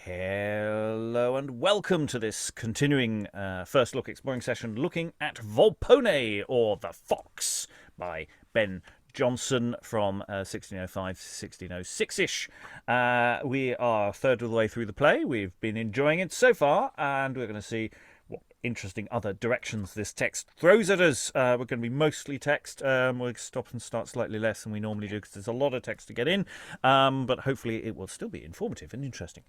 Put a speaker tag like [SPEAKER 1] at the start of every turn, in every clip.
[SPEAKER 1] Hello and welcome to this continuing first look exploring session looking at Volpone, or The Fox, by Ben Jonson from 1605 to 1606-ish. We are a third of the way through the play. We've been enjoying it so far, and we're going to see what interesting other directions this text throws at us. We're going to be mostly text. We'll stop and start slightly less than we normally do because there's a lot of text to get in, but hopefully it will still be informative and interesting.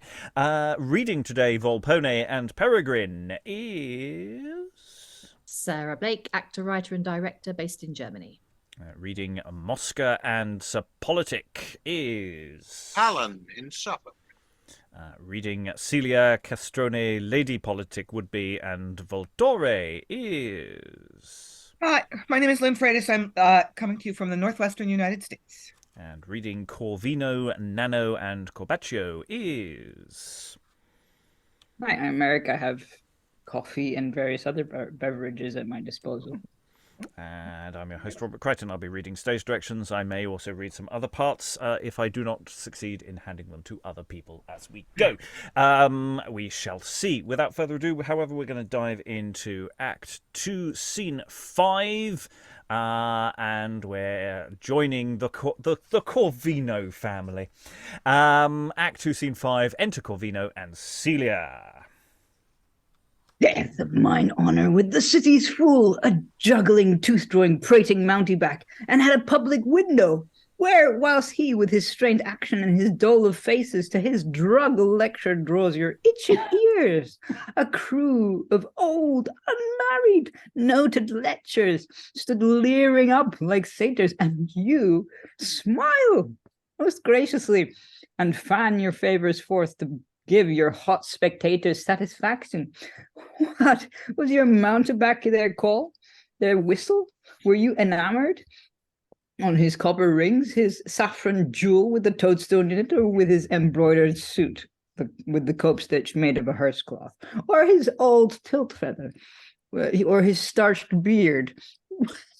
[SPEAKER 1] Reading today Volpone and Peregrine is
[SPEAKER 2] Sarah Blake, actor, writer and director based in Germany.
[SPEAKER 1] Reading Mosca and Politic is
[SPEAKER 3] Alan in Suffolk.
[SPEAKER 1] Reading Celia, Castrone, Lady Politic would-be, and Voltore is...
[SPEAKER 4] Hi, my name is Lynn Freitas. I'm coming to you from the northwestern United States.
[SPEAKER 1] And reading Corvino, Nano, and Corbaccio is...
[SPEAKER 5] Hi, I'm Eric. I have coffee and various other beverages at my disposal.
[SPEAKER 1] And I'm your host, Robert Crighton. I'll be reading stage directions. I may also read some other parts if I do not succeed in handing them to other people as we go. We shall see. Without further ado, however, we're going to dive into Act 2, Scene 5, and we're joining the Corvino family. Act 2, Scene 5, enter Corvino and Celia.
[SPEAKER 5] Death of mine honour with the city's fool, a juggling, tooth-drawing, prating mountebank, and had a public window, where, whilst he with his strained action and his dole of faces to his drug lecture draws your itching ears, a crew of old, unmarried, noted lechers stood leering up like satyrs, and you smile most graciously and fan your favours forth to give your hot spectators satisfaction. What was your mountebank their call, their whistle? Were you enamoured? On his copper rings, his saffron jewel with the toadstone in it, or with his embroidered suit with the cope stitch made of a hearse cloth, or his old tilt feather, or his starched beard?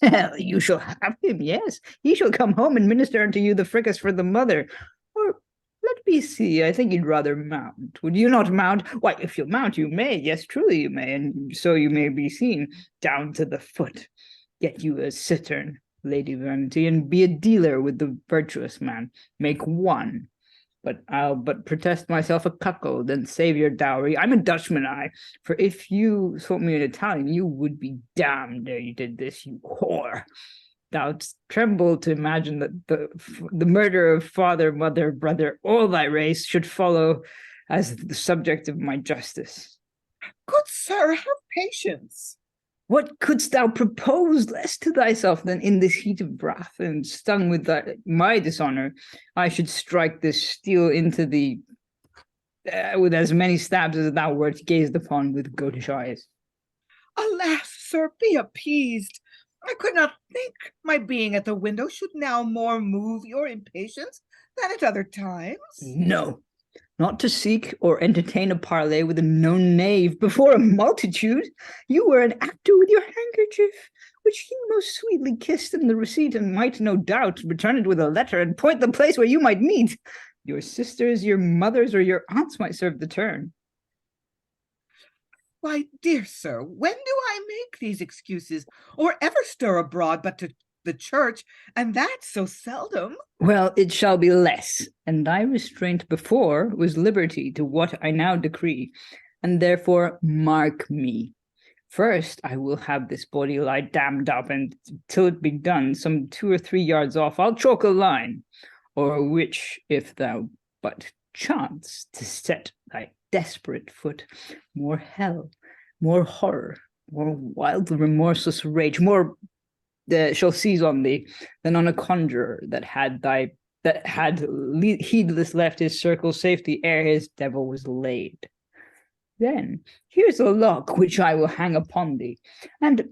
[SPEAKER 5] Well, you shall have him, yes. He shall come home and minister unto you the fricas for the mother. Or let me see, I think you'd rather mount. Would you not mount? Why, if you'll mount, you may. Yes, truly you may, and so you may be seen down to the foot. Get you a cittern, Lady Vanity, and be a dealer with the virtuous man. Make one. But I'll but protest myself a cuckold and save your dowry. I'm a Dutchman, for if you told me in Italian, you would be damned ere you did this, you whore. Thou tremble to imagine that the murder of father, mother, brother, all thy race should follow as the subject of my justice.
[SPEAKER 4] Good sir, have patience.
[SPEAKER 5] What couldst thou propose less to thyself than in this heat of wrath, and stung with my dishonour, I should strike this steel into thee with as many stabs as thou wert gazed upon with goatish eyes?
[SPEAKER 4] Alas, sir, be appeased. I could not think my being at the window should now more move your impatience than at other times.
[SPEAKER 5] No, not to seek or entertain a parley with a known knave before a multitude. You were an actor with your handkerchief, which he most sweetly kissed in the receipt, and might, no doubt, return it with a letter and point the place where you might meet. Your sisters, your mothers, or your aunts might serve the turn.
[SPEAKER 4] Why, dear sir, when do I make these excuses, or ever stir abroad but to the church, and that so seldom?
[SPEAKER 5] Well, it shall be less, and thy restraint before was liberty to what I now decree, and therefore mark me. First, I will have this body lie damned up, and till it be done, some 2 or 3 yards off, I'll chalk a line, or which, if thou but chance to set thy desperate foot, more hell, more horror, more wild remorseless rage, more shall seize on thee than on a conjurer that had heedless left his circle's safety ere his devil was laid. Then here's a lock which I will hang upon thee, and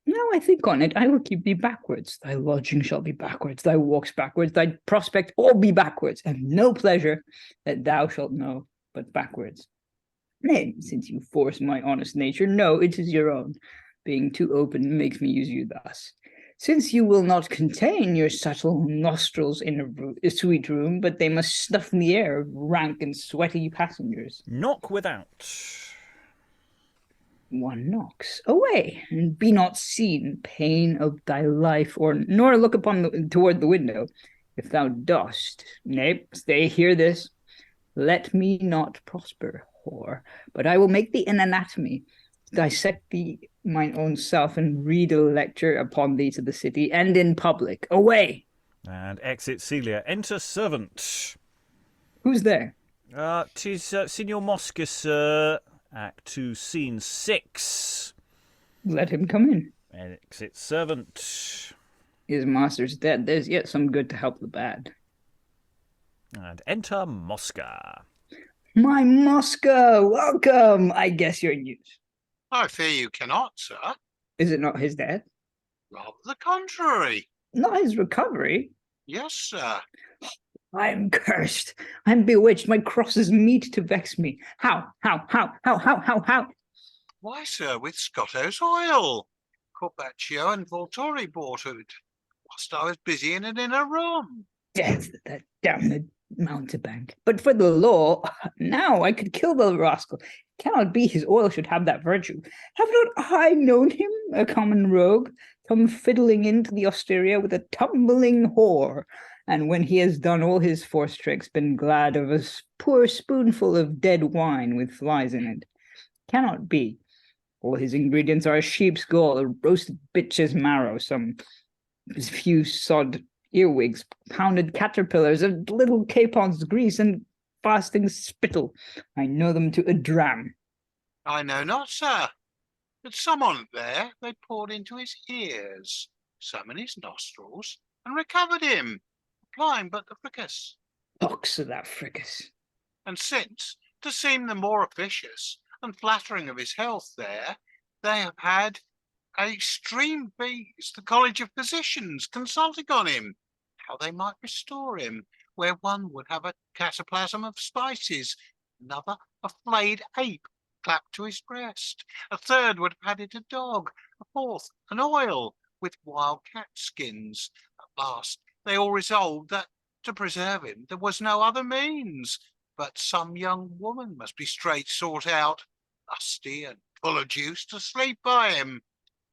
[SPEAKER 5] now I think on it, I will keep thee backwards. Thy lodging shall be backwards, thy walks backwards, thy prospect all be backwards, and no pleasure that thou shalt know but backwards. Nay, since you force my honest nature, no, it is your own. Being too open makes me use you thus. Since you will not contain your subtle nostrils in a suite room, but they must snuff in the air of rank and sweaty passengers.
[SPEAKER 1] Knock without.
[SPEAKER 5] One knocks. Away, and be not seen, pain of thy life, nor look toward the window. If thou dost, nay, stay, hear this. Let me not prosper, whore, but I will make thee an anatomy, dissect thee mine own self, and read a lecture upon thee to the city, and in public. Away!
[SPEAKER 1] And exit Celia. Enter servant.
[SPEAKER 5] Who's there?
[SPEAKER 1] 'Tis Signor Mosca, sir. Act 2, Scene 6.
[SPEAKER 5] Let him come in.
[SPEAKER 1] Exit servant.
[SPEAKER 5] His master's dead. There's yet some good to help the bad.
[SPEAKER 1] And enter Mosca.
[SPEAKER 5] My Mosca, welcome! I guess you're news.
[SPEAKER 3] I fear you cannot, sir.
[SPEAKER 5] Is it not his death?
[SPEAKER 3] Rather the contrary.
[SPEAKER 5] Not his recovery?
[SPEAKER 3] Yes, sir.
[SPEAKER 5] I am cursed. I am bewitched. My cross is meet to vex me. How?
[SPEAKER 3] Why, sir, with Scotto's oil. Corbaccio and Voltore bought it, whilst I was busy in an inner room.
[SPEAKER 5] Death, that damned mountebank. But for the law, now I could kill the rascal. It cannot be his oil should have that virtue. Have not I known him, a common rogue, come fiddling into the osteria with a tumbling whore, and when he has done all his force tricks, been glad of a poor spoonful of dead wine with flies in it? Cannot be. All his ingredients are a sheep's gall, a roasted bitch's marrow, some few sod earwigs, pounded caterpillars, a little capon's grease, and fasting spittle. I know them to a dram.
[SPEAKER 3] I know not, sir. But some on it there they poured into his ears, some in his nostrils, and recovered him, applying but the fricas.
[SPEAKER 5] Pox of that fricas.
[SPEAKER 3] And since, to seem the more officious and flattering of his health there, they have had extreme fees, the College of Physicians consulting on him, how they might restore him, where one would have a cataplasm of spices, another a flayed ape clapped to his breast, a third would have had it a dog, a fourth an oil with wild cat skins. At last they all resolved that to preserve him there was no other means, but some young woman must be straight sought out, lusty and full of juice, to sleep by him.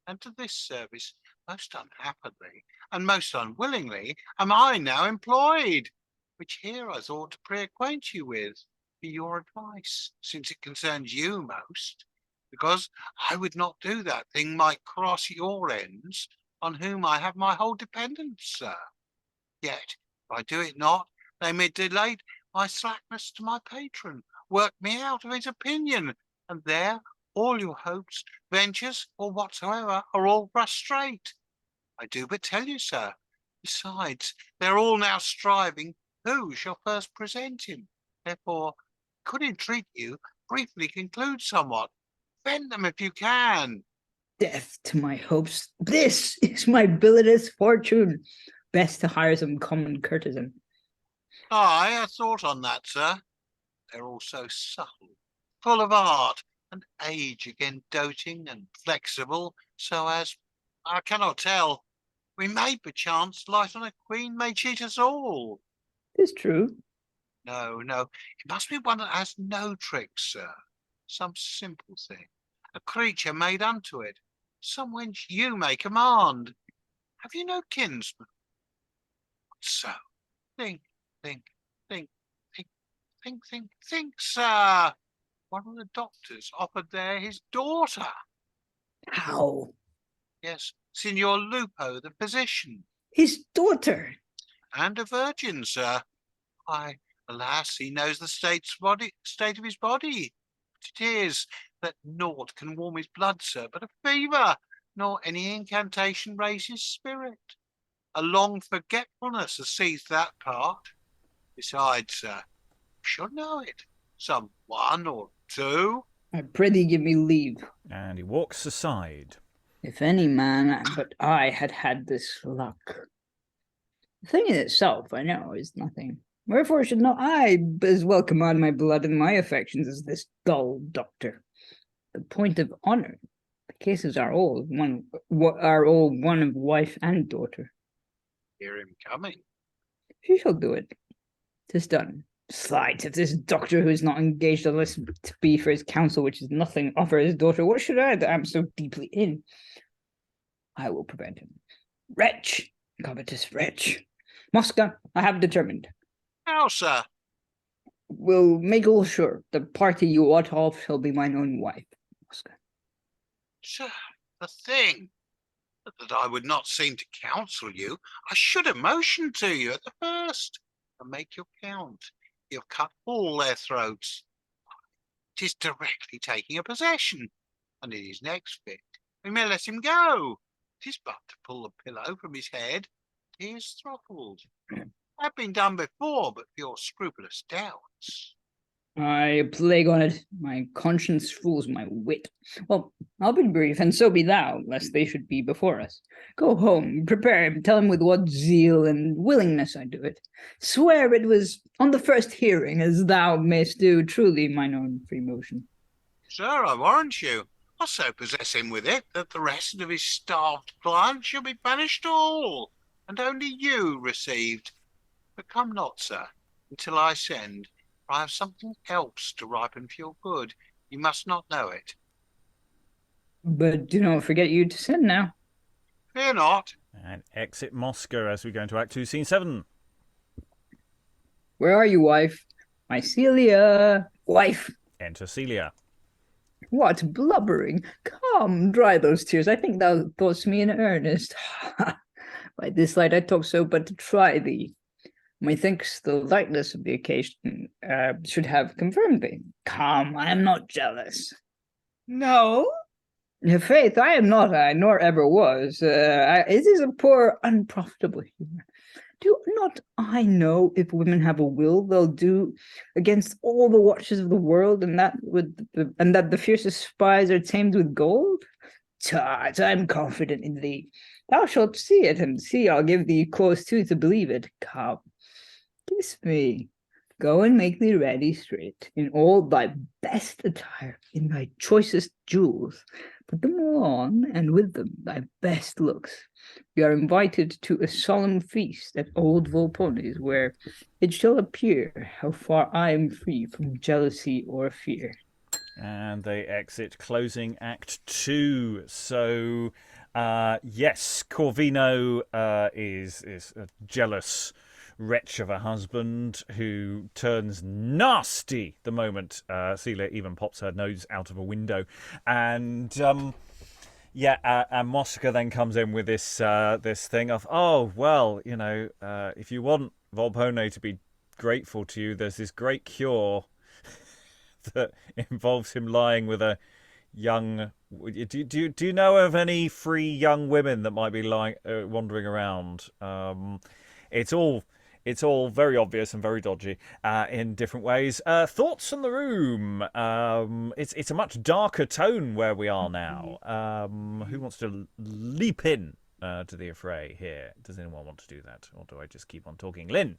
[SPEAKER 3] And to this service, most unhappily and most unwillingly, am I now employed, which here I thought to pre-acquaint you with, for your advice, since it concerns you most, because I would not do that thing might cross your ends, on whom I have my whole dependence, sir. Yet, if I do it not, they may delate my slackness to my patron, work me out of his opinion, and there all your hopes, ventures, or whatsoever, are all frustrate. I do but tell you, sir. Besides, they're all now striving who shall first present him. Therefore, could entreat you briefly conclude somewhat. Vent them if you can.
[SPEAKER 5] Death to my hopes. This is my billetous fortune. Best to hire some common courtesan.
[SPEAKER 3] Aye, I thought on that, sir. They're all so subtle, full of art, and age again doting and flexible, so as, I cannot tell, we may perchance light on a queen may cheat us all.
[SPEAKER 5] 'Tis true.
[SPEAKER 3] No, it must be one that has no tricks, sir. Some simple thing, a creature made unto it, some wench you may command. Have you no kinsman? So, think, sir. One of the doctors offered there his daughter.
[SPEAKER 5] How?
[SPEAKER 3] Yes, Signor Lupo, the physician.
[SPEAKER 5] His daughter?
[SPEAKER 3] And a virgin, sir. Why, alas, he knows the state of his body. But it is that naught can warm his blood, sir, but a fever, nor any incantation raise his spirit. A long forgetfulness has seized that part. Besides, sir, you should know it. Some 1 or 2.
[SPEAKER 5] I prithee give me leave.
[SPEAKER 1] And he walks aside.
[SPEAKER 5] If any man but I had this luck. The thing in itself, I know, is nothing. Wherefore should not I as well command my blood and my affections as this dull doctor? The point of honour, cases are all one of wife and daughter.
[SPEAKER 3] Hear him coming.
[SPEAKER 5] She shall do it. 'Tis done. Slight, if this doctor who is not engaged unless to be for his counsel, which is nothing, offer his daughter, what should I that am so deeply in? I will prevent him. Wretch, covetous wretch. Mosca, I have determined.
[SPEAKER 3] How, sir?
[SPEAKER 5] Will make all sure. The party you wot of shall be mine own wife. Mosca.
[SPEAKER 3] Sir, the thing that I would not seem to counsel you, I should have motioned to you at the first, and make your count. You'll cut all their throats. 'Tis directly taking a possession, and in his next fit we may let him go. 'Tis but to pull the pillow from his head, he is throttled. Had been done before, but for your scrupulous doubts.
[SPEAKER 5] I plague on it. My conscience fools my wit. Well, I'll be brief, and so be thou, lest they should be before us. Go home, prepare him, tell him with what zeal and willingness I do it. Swear it was on the first hearing, as thou mayst do truly mine own free motion.
[SPEAKER 3] Sir, I warrant you, I'll so possess him with it that the rest of his starved clients shall be banished all, and only you received. But come not, sir, until I send, for I have something else to ripen for your good. You must not know it.
[SPEAKER 5] But do not forget you to send now.
[SPEAKER 3] Fear not.
[SPEAKER 1] And exit Mosca as we go into Act 2, Scene 7.
[SPEAKER 5] Where are you, wife? My Celia. Wife.
[SPEAKER 1] Enter Celia.
[SPEAKER 5] What blubbering! Come, dry those tears. I think thou thought'st me in earnest. By this light I talk so but to try thee. Methinks the lightness of the occasion should have confirmed thee. Come, I am not jealous.
[SPEAKER 4] No?
[SPEAKER 5] Faith, I am not, I nor ever was. It is a poor, unprofitable humor. Do not I know if women have a will, they'll do against all the watches of the world, and that the fiercest spies are tamed with gold? Tut, I am confident in thee. Thou shalt see it, and see I'll give thee cause to believe it. Come, kiss me. Go and make thee ready straight, in all thy best attire, in thy choicest jewels. Put them all on, and with them thy best looks. We are invited to a solemn feast at old Volpone's, where it shall appear how far I am free from jealousy or fear.
[SPEAKER 1] And they exit, closing Act 2. So, yes, Corvino is a jealous wretch of a husband who turns nasty the moment Celia even pops her nose out of a window. And and Mosca then comes in with this thing of, oh, well, you know, if you want Volpone to be grateful to you, there's this great cure that involves him lying with a young... Do you know of any free young women that might be wandering around? It's all very obvious and very dodgy in different ways. Thoughts from the room? It's a much darker tone where we are now. Who wants to leap in to the affray here? Does anyone want to do that? Or do I just keep on talking? Lynn?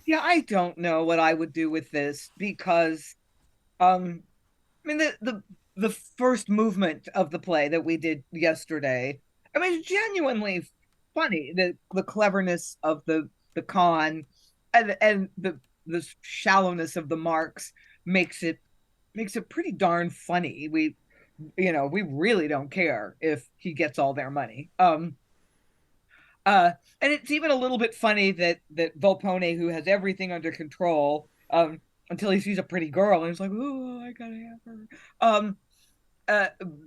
[SPEAKER 4] Yeah, I don't know what I would do with this because, I mean, the first movement of the play that we did yesterday, I mean, it's genuinely funny. The cleverness of the con and the shallowness of the marks makes it pretty darn funny. We really don't care if he gets all their money. And it's even a little bit funny that Volpone, who has everything under control, until he sees a pretty girl and he's like, oh, I gotta have her.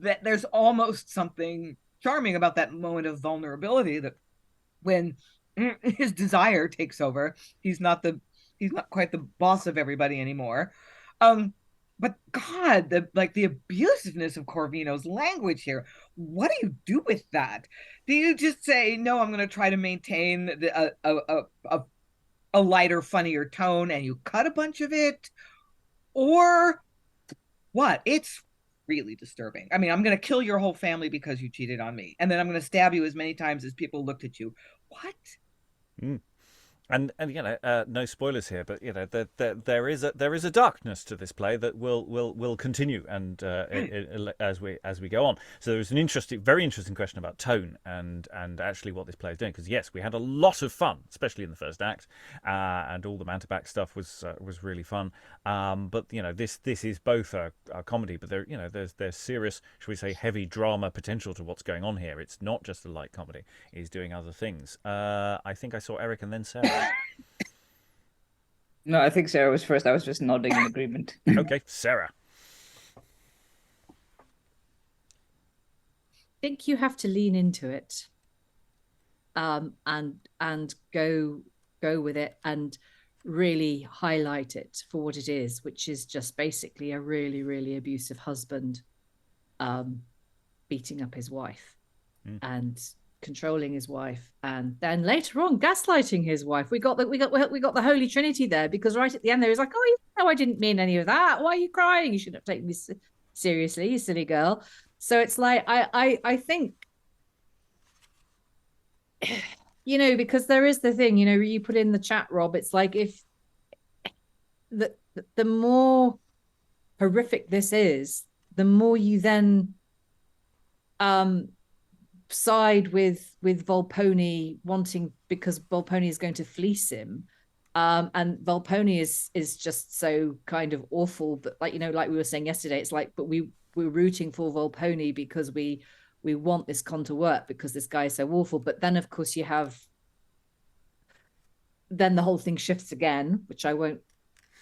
[SPEAKER 4] That there's almost something charming about that moment of vulnerability, that when his desire takes over, he's not quite the boss of everybody anymore. But God, the abusiveness of Corvino's language here. What do you do with that? Do you just say, no, I'm going to try to maintain a lighter, funnier tone, and you cut a bunch of it? Or what? It's really disturbing. I mean, I'm going to kill your whole family because you cheated on me, and then I'm going to stab you as many times as people looked at you. What?
[SPEAKER 1] And no spoilers here, but there is a darkness to this play that will continue and as we go on. So there's an very interesting question about tone and actually what this play is doing. Because yes, we had a lot of fun, especially in the first act, and all the mountebank stuff was really fun. But this is both a comedy, but there's serious, should we say, heavy drama potential to what's going on here. It's not just a light comedy; it's doing other things. I think I saw Eric and then Sarah.
[SPEAKER 5] No, I think Sarah was first. I was just nodding in agreement.
[SPEAKER 1] Okay, Sarah.
[SPEAKER 2] I think you have to lean into it, and go with it and really highlight it for what it is, which is just basically a really, really abusive husband, beating up his wife and controlling his wife, and then later on gaslighting his wife. We got the Holy Trinity there, because right at the end there was like, oh, no, I didn't mean any of that. Why are you crying? You shouldn't have taken me seriously, you silly girl. So it's like I think, because there is the thing, you put in the chat, Rob, it's like, if the more horrific this is, the more you then side with Volpone wanting, because Volpone is going to fleece him, and Volpone is just so kind of awful, but like we were saying yesterday, it's like, but we're rooting for Volpone because we want this con to work, because this guy is so awful. But then of course then the whole thing shifts again, which I won't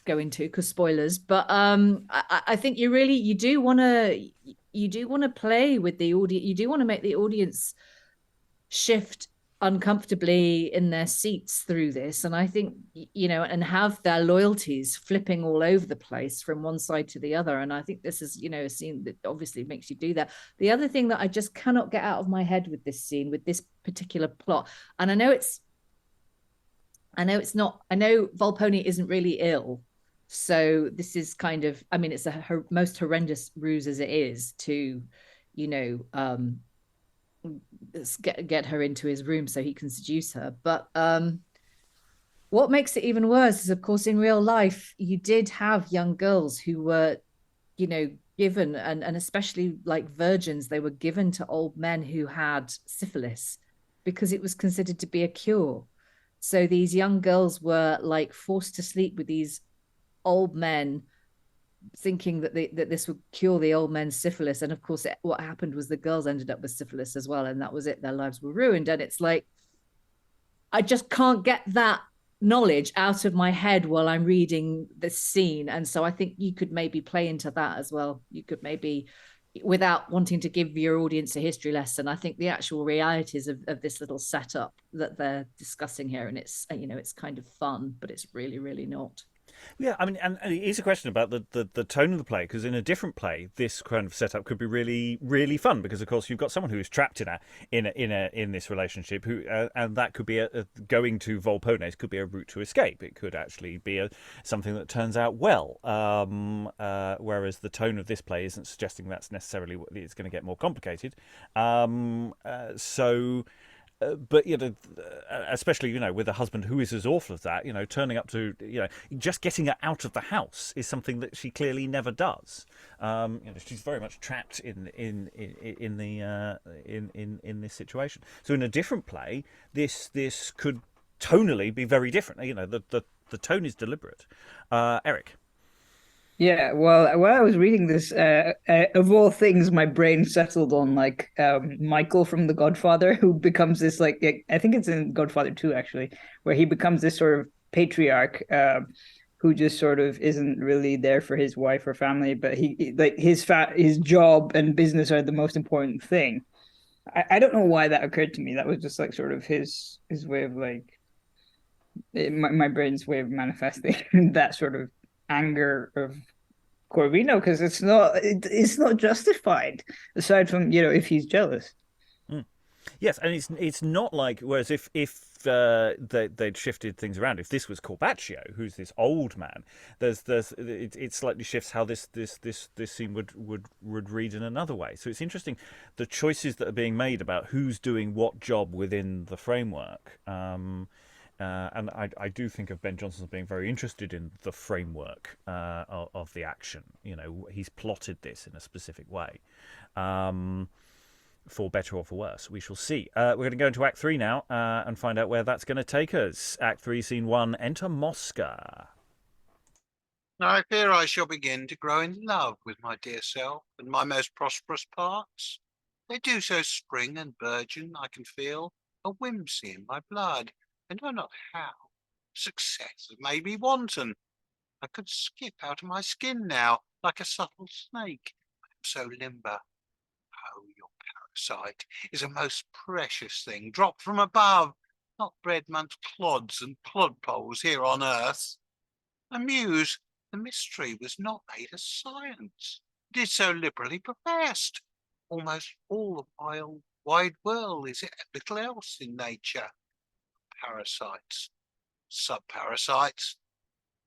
[SPEAKER 2] go into because spoilers, but I think you do want to play with the audience. You do want to make the audience shift uncomfortably in their seats through this, and I think and have their loyalties flipping all over the place from one side to the other. And I think this is a scene that obviously makes you do that. The other thing that I just cannot get out of my head with this scene, with this particular plot, and I know Volpone isn't really ill, so this is kind of, it's a most horrendous ruse as it is to, get her into his room so he can seduce her. But what makes it even worse is, of course, in real life, you did have young girls who were, given, and especially like virgins, they were given to old men who had syphilis because it was considered to be a cure. So these young girls were like forced to sleep with these old men, thinking that this would cure the old men's syphilis. And of course, what happened was the girls ended up with syphilis as well, and that was it. Their lives were ruined. And it's like, I just can't get that knowledge out of my head while I'm reading this scene. And so I think you could maybe play into that as well. You could maybe, without wanting to give your audience a history lesson, I think the actual realities of this little setup that they're discussing here, and it's it's kind of fun, but it's really, really not.
[SPEAKER 1] Yeah, and it is a question about the tone of the play, because in a different play, this kind of setup could be really, really fun, because of course you've got someone who is trapped in this relationship, who and that could be going to Volpone's could be a route to escape. It could actually be something that turns out well. Whereas the tone of this play isn't suggesting that's necessarily what it's going to get more complicated. But especially with a husband who is as awful as that, turning up to just getting her out of the house is something that she clearly never does. She's very much trapped in this situation. So in a different play, this could tonally be very different. The tone is deliberate. Eric.
[SPEAKER 5] Yeah, well, while I was reading this, of all things, my brain settled on Michael from The Godfather, who becomes this I think it's in Godfather 2 actually, where he becomes this sort of patriarch who just sort of isn't really there for his wife or family, but his job and business are the most important thing. I don't know why that occurred to me. That was just sort of his way of my brain's way of manifesting that sort of anger of Corvino, because it's not justified, aside from if he's jealous.
[SPEAKER 1] Yes, and it's not like, whereas if they'd shifted things around, if this was Corbaccio, who's this old man, it slightly shifts how this scene would read in another way. So it's interesting the choices that are being made about who's doing what job within the framework. and I do think of Ben Jonson as being very interested in the framework of the action. You know, he's plotted this in a specific way, for better or for worse. We shall see. We're going to go into Act 3 now and find out where that's going to take us. Act 3, Scene 1, enter Mosca.
[SPEAKER 3] I fear I shall begin to grow in love with my dear self and my most prosperous parts. They do so spring and burgeon, I can feel a whimsy in my blood, and know not how. Success has made me wanton. I could skip out of my skin now, like a subtle snake. I am so limber. Oh, your parasite is a most precious thing, dropped from above, not bred amongst clods and clodpoles here on earth. I muse, the mystery was not made a science. It is so liberally professed. Almost all the wide world is little else in nature. Parasites, sub-parasites.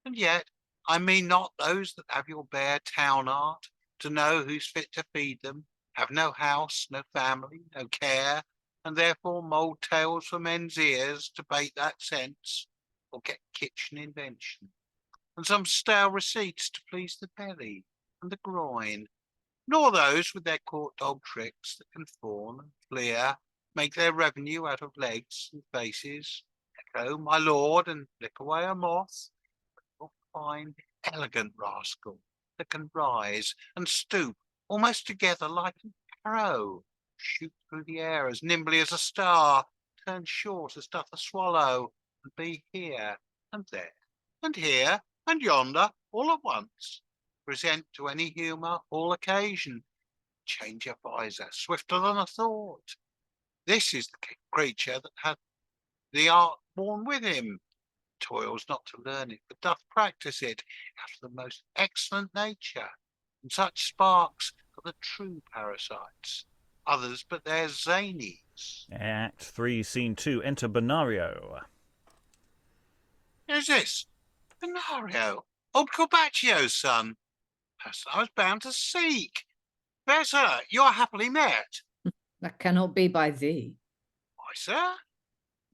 [SPEAKER 3] And yet, I mean not those that have your bare town art, to know who's fit to feed them, have no house, no family, no care, and therefore mould tales for men's ears to bait that sense, or get kitchen invention, and some stale receipts to please the belly and the groin, nor those with their court dog tricks that can fawn and fleer, make their revenue out of legs and faces, echo my lord and lick away a moth, but a fine, elegant rascal that can rise and stoop almost together like an arrow, shoot through the air as nimbly as a star, turn short as doth a swallow, and be here and there and here and yonder all at once, present to any humour all occasion, change a visor swifter than a thought. This is the creature that hath the art born with him, toils not to learn it, but doth practise it out of the most excellent nature, and such sparks are the true parasites, others but their zanies.
[SPEAKER 1] Act 3, Scene 2, enter Bonario.
[SPEAKER 3] Who's this? Bonario, old Corbaccio's son. Person I was bound to seek. Fair sir, you are happily met.
[SPEAKER 2] That cannot be by thee.
[SPEAKER 3] Why, sir?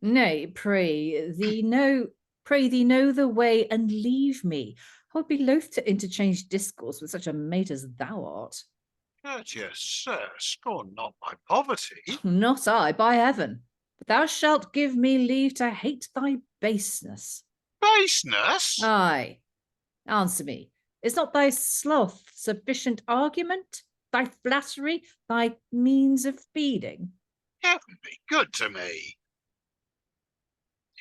[SPEAKER 2] Nay, pray thee know the way and leave me. I would be loath to interchange discourse with such a mate as thou art.
[SPEAKER 3] Courteous sir, scorn not my poverty.
[SPEAKER 2] Not I, by heaven. But thou shalt give me leave to hate thy baseness.
[SPEAKER 3] Baseness?
[SPEAKER 2] Aye. Answer me. Is not thy sloth sufficient argument? Thy flattery, thy means of feeding?
[SPEAKER 3] Heaven be good to me.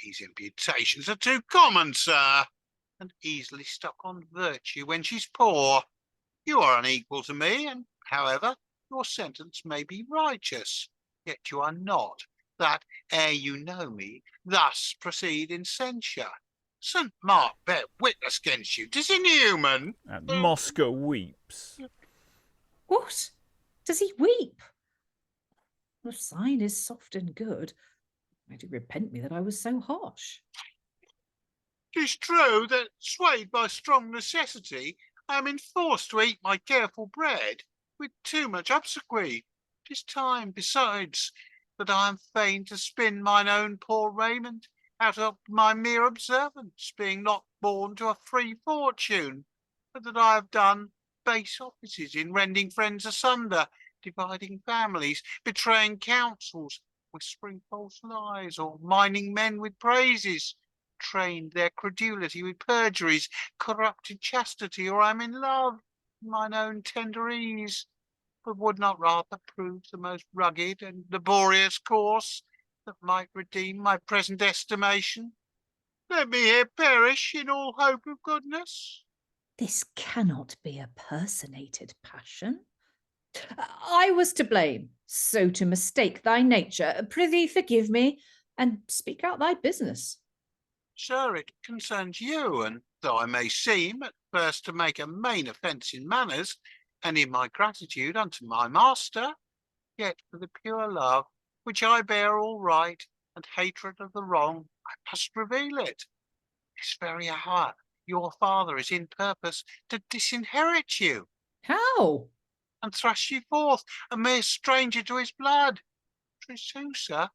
[SPEAKER 3] These imputations are too common, sir, and easily stuck on virtue when she's poor. You are unequal to me, and, however, your sentence may be righteous, yet you are not, that, ere you know me, thus proceed in censure. St. Mark bear witness against you. 'Tis inhuman.
[SPEAKER 1] And Mosca weeps.
[SPEAKER 2] What? Does he weep? The sign is soft and good. I do repent me that I was so harsh.
[SPEAKER 3] 'Tis true that, swayed by strong necessity, I am enforced to eat my careful bread with too much obsequy. 'Tis time, besides, that I am fain to spin mine own poor raiment out of my mere observance, being not born to a free fortune, but that I have done base offices in rending friends asunder, dividing families, betraying counsels, whispering false lies, or mining men with praises, trained their credulity with perjuries, corrupted chastity, or am in love, mine own tender ease, but would not rather prove the most rugged and laborious course that might redeem my present estimation. Let me here perish in all hope of goodness.
[SPEAKER 2] This cannot be a personated passion. I was to blame, so to mistake thy nature. Prithee forgive me, and speak out thy business.
[SPEAKER 3] Sir, it concerns you, and though I may seem at first to make a main offence in manners, and in my gratitude unto my master, yet for the pure love which I bear all right, and hatred of the wrong, I must reveal it. This very hour your father is in purpose to disinherit you,
[SPEAKER 2] How?
[SPEAKER 3] and thrust you forth, a mere stranger to his blood. 'Tis true, sir,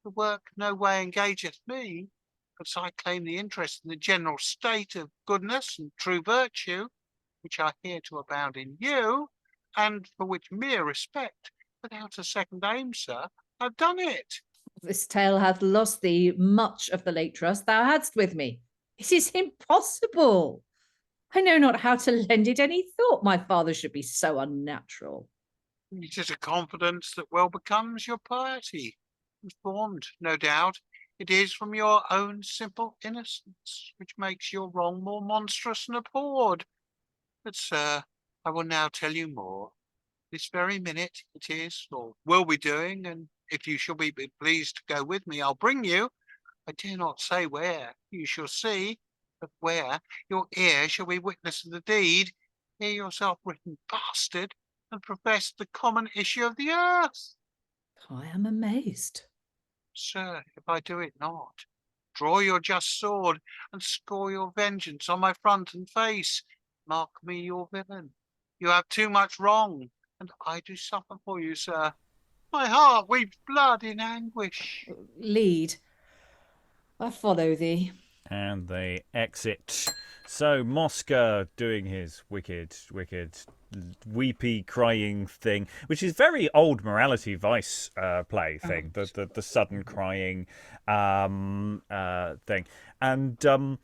[SPEAKER 3] the work no way engageth me, Because I claim the interest in the general state of goodness and true virtue, which I hear to abound in you, and for which mere respect, without a second aim, sir, I've done it.
[SPEAKER 2] This tale hath lost thee much of the late trust thou hadst with me. It is impossible. I know not how to lend it any thought my father should be so unnatural.
[SPEAKER 3] It is a confidence that well becomes your piety, and formed, no doubt, it is from your own simple innocence, which makes your wrong more monstrous and abhorred. But, sir, I will now tell you more. This very minute it is, or will be doing, and if you shall be pleased to go with me, I'll bring you. I dare not say where, you shall see, but where your ear shall be witness of the deed, hear yourself written bastard, and profess the common issue of the earth.
[SPEAKER 2] I am amazed.
[SPEAKER 3] Sir, if I do it not, draw your just sword and score your vengeance on my front and face. Mark me your villain. You have too much wrong, and I do suffer for you, sir. My heart weeps blood in anguish.
[SPEAKER 2] Lead. I follow thee.
[SPEAKER 1] And they exit. So Mosca doing his wicked, weepy, crying thing, which is very old morality vice play thing. The sudden crying thing, and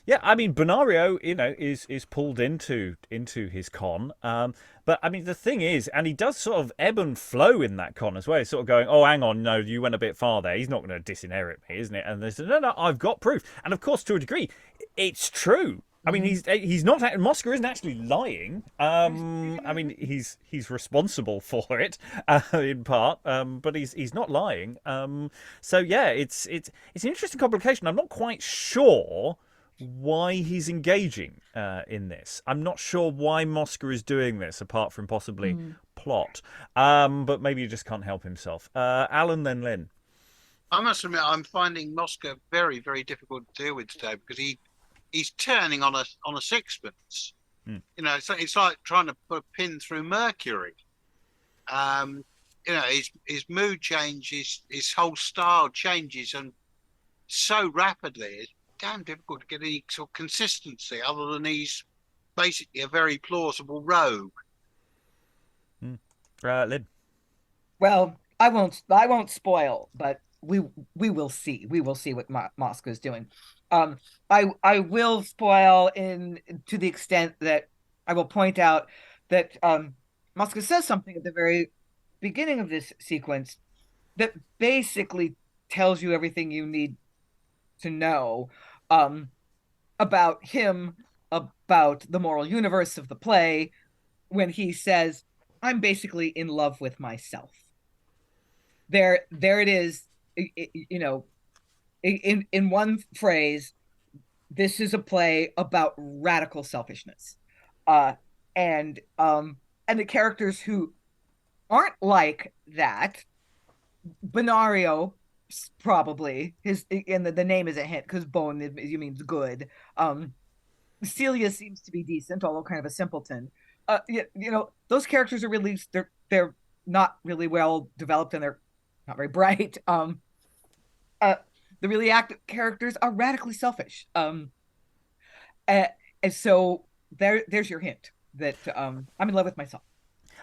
[SPEAKER 1] yeah, I mean Bonario, is pulled into his con. But I mean the thing is, and he does sort of ebb and flow in that con as well. He's sort of going, oh, hang on, no, you went a bit far there. He's not going to disinherit me, isn't it? And they said, no, I've got proof. And of course, to a degree, it's true. I mean, he's not. Mosca isn't actually lying. I mean, he's responsible for it in part, but he's not lying. So yeah, it's an interesting complication. I'm not quite sure why he's engaging in this. I'm not sure why Mosca is doing this, apart from possibly plot. But maybe he just can't help himself. Alan, then Lynn.
[SPEAKER 3] I must admit, I'm finding Mosca very, very difficult to deal with today because he's turning on a sixpence. It's like trying to put a pin through Mercury. His mood changes, his whole style changes, and so rapidly. It's damn difficult to get any sort of consistency other than he's basically a very plausible rogue.
[SPEAKER 1] Lynn.
[SPEAKER 4] Well, I won't spoil, but we will see. We will see what Mosca is doing. I will spoil to the extent that I will point out that Mosca says something at the very beginning of this sequence that basically tells you everything you need to know about him, about the moral universe of the play, when he says, I'm basically in love with myself. There it is, in one phrase, this is a play about radical selfishness. And the characters who aren't like that, Bonario, probably and the name is a hint because bone means good. Celia seems to be decent, although kind of a simpleton. Those characters are really they're not really well developed and they're not very bright. The really active characters are radically selfish. And so there's your hint that I'm in love with myself.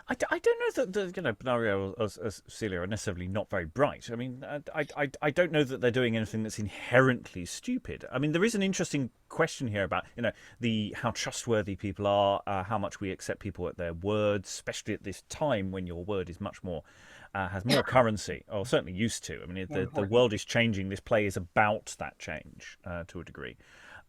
[SPEAKER 1] I don't know that Bonario as Celia are necessarily not very bright. I mean, I don't know that they're doing anything that's inherently stupid. I mean, there is an interesting question here about how trustworthy people are, how much we accept people at their words, especially at this time when your word is much more has more currency, or certainly used to. I mean, the world is changing. This play is about that change to a degree.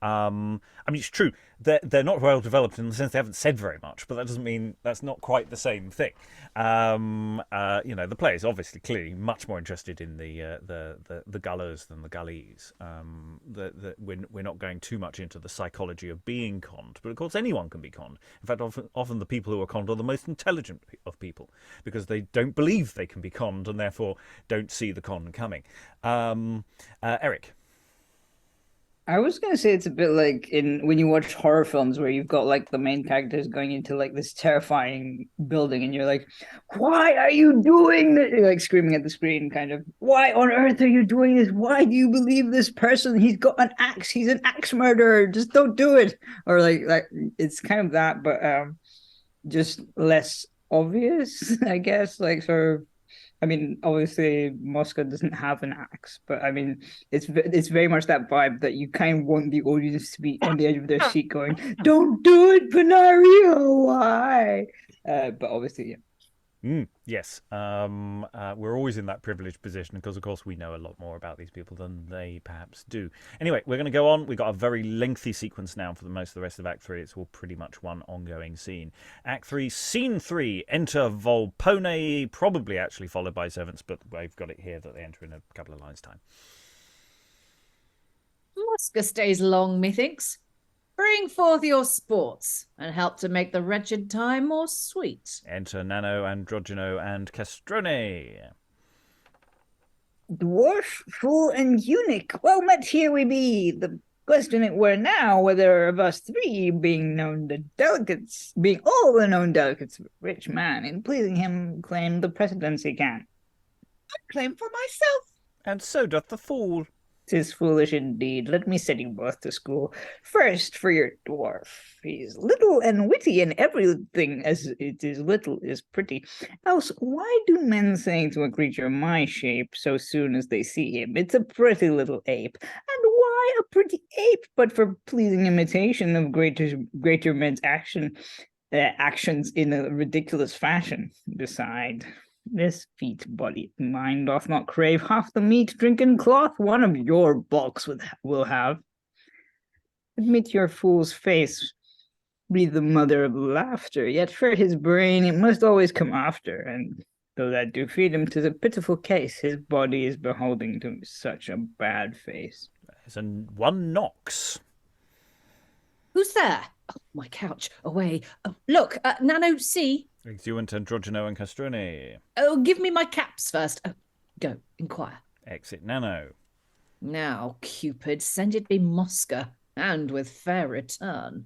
[SPEAKER 1] I mean, it's true they're not well developed in the sense they haven't said very much, but that doesn't mean that's not quite the same thing. The play is obviously clearly much more interested in the gullers than the gullies. We're not going too much into the psychology of being conned, but of course anyone can be conned. In fact, often the people who are conned are the most intelligent of people because they don't believe they can be conned and therefore don't see the con coming. Eric.
[SPEAKER 5] I was gonna say it's a bit like in when you watch horror films where you've got like the main characters going into like this terrifying building and you're like, why are you doing this? You're like screaming at the screen, kind of, why on earth are you doing this? Why do you believe this person? He's got an axe, he's an axe murderer, just don't do it. Or like it's kind of that, but just less obvious, I guess. Like sort of I mean, obviously Mosca doesn't have an axe, but I mean, it's very much that vibe that you kind of want the audience to be on the edge of their seat, going, "Don't do it, Bonario, why?" But obviously, yeah.
[SPEAKER 1] Yes, we're always in that privileged position because, of course, we know a lot more about these people than they perhaps do. Anyway, we're going to go on. We've got a very lengthy sequence now for most of the rest of Act 3. It's all pretty much one ongoing scene. Act 3, Scene 3, enter Volpone, probably actually followed by servants, but we've got it here that they enter in a couple of lines' time.
[SPEAKER 2] Mosca stays long, methinks. Bring forth your sports, and help to make the wretched time more sweet.
[SPEAKER 1] Enter Nano, Androgyno, and Castrone.
[SPEAKER 5] Dwarf, fool, and eunuch, well met here we be. The question it were now whether of us three, being all the known delegates of a rich man, in pleasing him claim the precedency can.
[SPEAKER 4] I claim for myself.
[SPEAKER 1] And so doth the fool.
[SPEAKER 5] 'Tis foolish indeed. Let me send you both to school. First, for your dwarf. He's little and witty, and everything as it is little is pretty. Else, why do men say to a creature my shape so soon as they see him, it's a pretty little ape? And why a pretty ape but for pleasing imitation of greater men's actions in a ridiculous fashion? Beside, this feet body mine doth not crave half the meat, drink, and cloth one of your bulks will have. Admit your fool's face be the mother of laughter, yet for his brain it must always come after, and though that do feed him, 'tis a pitiful case his body is beholding to such a bad face.
[SPEAKER 1] There's one knocks.
[SPEAKER 2] Who's there? Oh, my couch. Away. Oh, look, Nano, see.
[SPEAKER 1] Exuent, Androgyno, and Castrone.
[SPEAKER 2] Oh, give me my caps first. Oh, go, inquire.
[SPEAKER 1] Exit Nano.
[SPEAKER 2] Now, Cupid, send it be Mosca, and with fair return.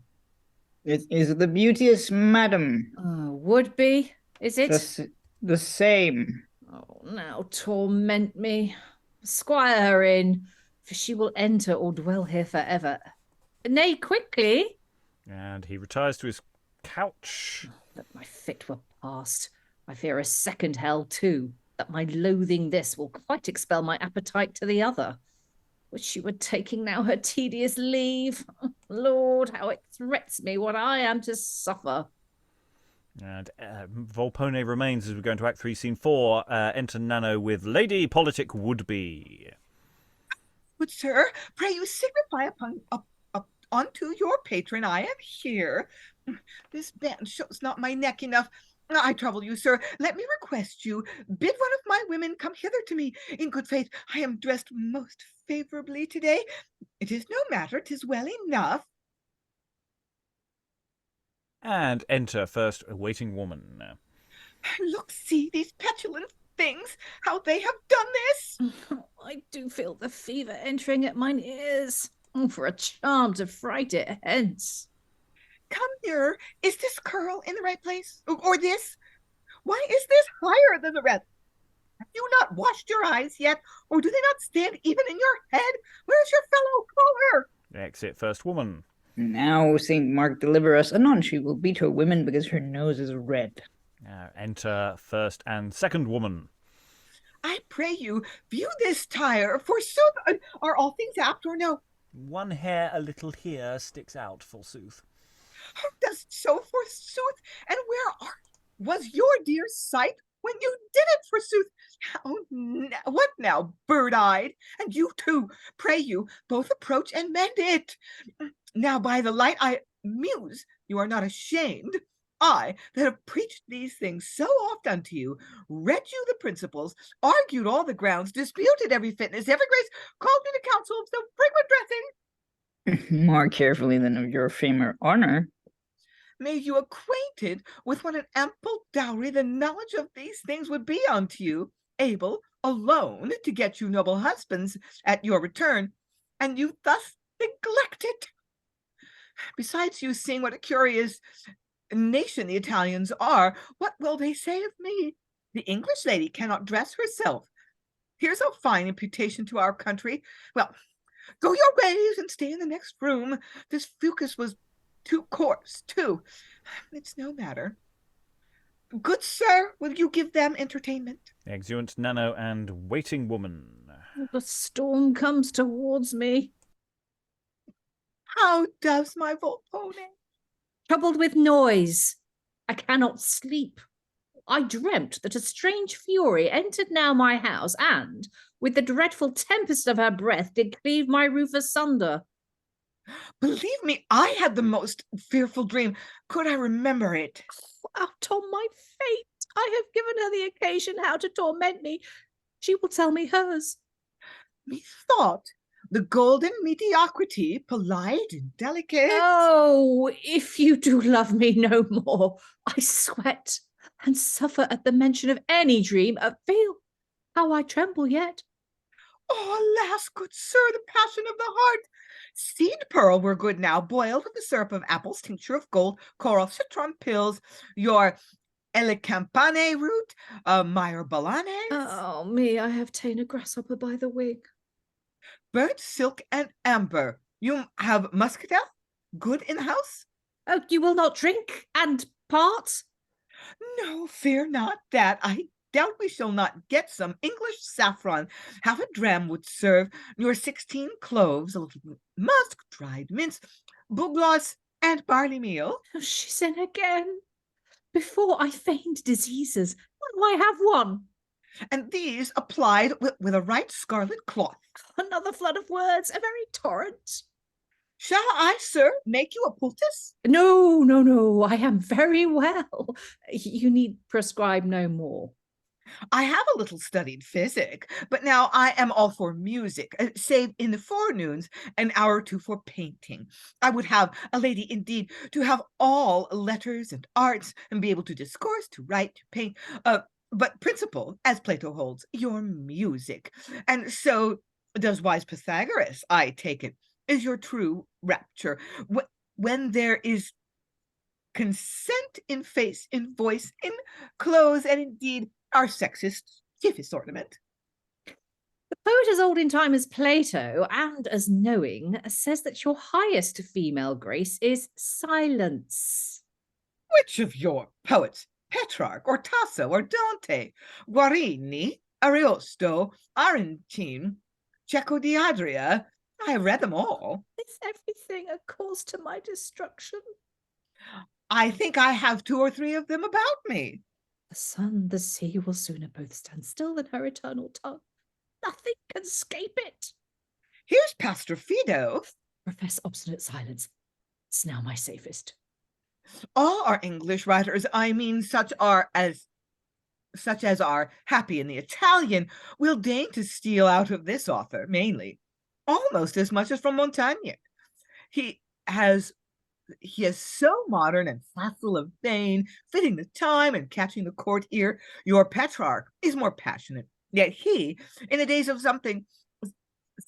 [SPEAKER 5] It is the beauteous madam.
[SPEAKER 2] Would be, is it?
[SPEAKER 5] The same.
[SPEAKER 2] Oh, now torment me. Squire her in, for she will enter or dwell here forever. Nay, quickly.
[SPEAKER 1] And he retires to his couch.
[SPEAKER 2] That my fit were past. I fear a second hell too, that my loathing this will quite expel my appetite to the other. Would she were taking now her tedious leave. Lord, how it threats me what I am to suffer.
[SPEAKER 1] And Volpone remains as we go into Act 3, Scene 4. Enter Nano with Lady Politic Would-be.
[SPEAKER 4] Good sir, pray you signify unto your patron I am here. This band shows not my neck enough. I trouble you, sir. Let me request you, bid one of my women come hither to me. In good faith, I am dressed most favorably today. It is no matter, 'tis well enough.
[SPEAKER 1] And enter first a waiting woman.
[SPEAKER 4] Look, see these petulant things, how they have done this.
[SPEAKER 2] I do feel the fever entering at mine ears. For a charm to fright it hence.
[SPEAKER 4] Come nearer. Is this curl in the right place? Or this? Why is this higher than the rest? Have you not washed your eyes yet? Or do they not stand even in your head? Where's your fellow caller?
[SPEAKER 1] Exit first woman.
[SPEAKER 5] Now, St. Mark deliver us. Anon she will beat her women because her nose is red.
[SPEAKER 1] Enter first and second woman.
[SPEAKER 4] I pray you, view this tire. Forsooth, are all things apt or no?
[SPEAKER 1] One hair a little here sticks out, forsooth.
[SPEAKER 4] Does so, forsooth? And where was your dear sight when you did it, forsooth? Oh, what now, bird-eyed? And you too, pray you, both approach and mend it. Now by the light I muse, you are not ashamed. I, that have preached these things so oft unto you, read you the principles, argued all the grounds, disputed every fitness, every grace, called me to counsel of so frequent dressing.
[SPEAKER 5] More carefully than of your fame or honor.
[SPEAKER 4] Made you acquainted with what an ample dowry the knowledge of these things would be unto you, able alone to get you noble husbands at your return, and you thus neglected. Besides you seeing what a curious nation the Italians are, what will they say of me? The English lady cannot dress herself. Here's a fine imputation to our country. Well, go your ways and stay in the next room. This Fucus was too coarse, too. It's no matter. Good sir, will you give them entertainment?
[SPEAKER 1] Exeunt Nano and Waiting Woman.
[SPEAKER 2] The storm comes towards me.
[SPEAKER 4] How does my Volpone?
[SPEAKER 2] Troubled with noise. I cannot sleep. I dreamt that a strange fury entered now my house, and, with the dreadful tempest of her breath, did cleave my roof asunder.
[SPEAKER 4] Believe me, I had the most fearful dream. Could I remember it?
[SPEAKER 2] Out on my fate. I have given her the occasion how to torment me. She will tell me hers.
[SPEAKER 4] Methought the golden mediocrity, polite and delicate.
[SPEAKER 2] Oh, if you do love me no more, I sweat and suffer at the mention of any dream. Feel how I tremble yet.
[SPEAKER 4] Oh, alas, good sir, the passion of the heart. Seed pearl were good now, boiled with the syrup of apples, tincture of gold, coral citron pills, your elecampane root, myrobalane,
[SPEAKER 2] Oh, me, I have ta'en a grasshopper by the wing.
[SPEAKER 4] burnt silk and amber. You have muscatel? Good in the house?
[SPEAKER 2] Oh, you will not drink and part?
[SPEAKER 4] No, fear not that. I doubt we shall not get some English saffron. Half a dram would serve. Your 16 cloves, a little musk, dried mince, bugloss, and barley meal.
[SPEAKER 2] Oh, she's in again. Before I feigned diseases, now I have one.
[SPEAKER 4] And these applied with a right scarlet cloth.
[SPEAKER 2] Another flood of words, a very torrent.
[SPEAKER 4] Shall I, sir, make you a poultice?
[SPEAKER 2] No, no, no, I am very well. You need prescribe no more.
[SPEAKER 4] I have a little studied physic, but now I am all for music, save in the forenoons, an hour or two for painting. I would have a lady indeed to have all letters and arts, and be able to discourse, to write, to paint, but principal, as Plato holds, your music. And so does wise Pythagoras, I take it, is your true rapture. When there is consent in face, in voice, in clothes, and indeed our sexist stiffest ornament.
[SPEAKER 2] The poet as old in time as Plato, and as knowing, says that your highest female grace is silence.
[SPEAKER 4] Which of your poets, Petrarch, or Tasso, or Dante, Guarini, Ariosto, Aretine, Cecco di Adria? I have read them all.
[SPEAKER 2] Is everything a cause to my destruction?
[SPEAKER 4] I think I have 2 or 3 of them about me.
[SPEAKER 2] The sun, the sea will sooner both stand still than her eternal tongue. Nothing can escape it.
[SPEAKER 4] Here's Pastor Fido.
[SPEAKER 2] Profess obstinate silence. It's now my safest.
[SPEAKER 4] All our English writers, I mean such as are happy in the Italian, will deign to steal out of this author, mainly, almost as much as from Montaigne. He is so modern and facile of vein, fitting the time and catching the court ear. Your Petrarch is more passionate, yet he, in the days of something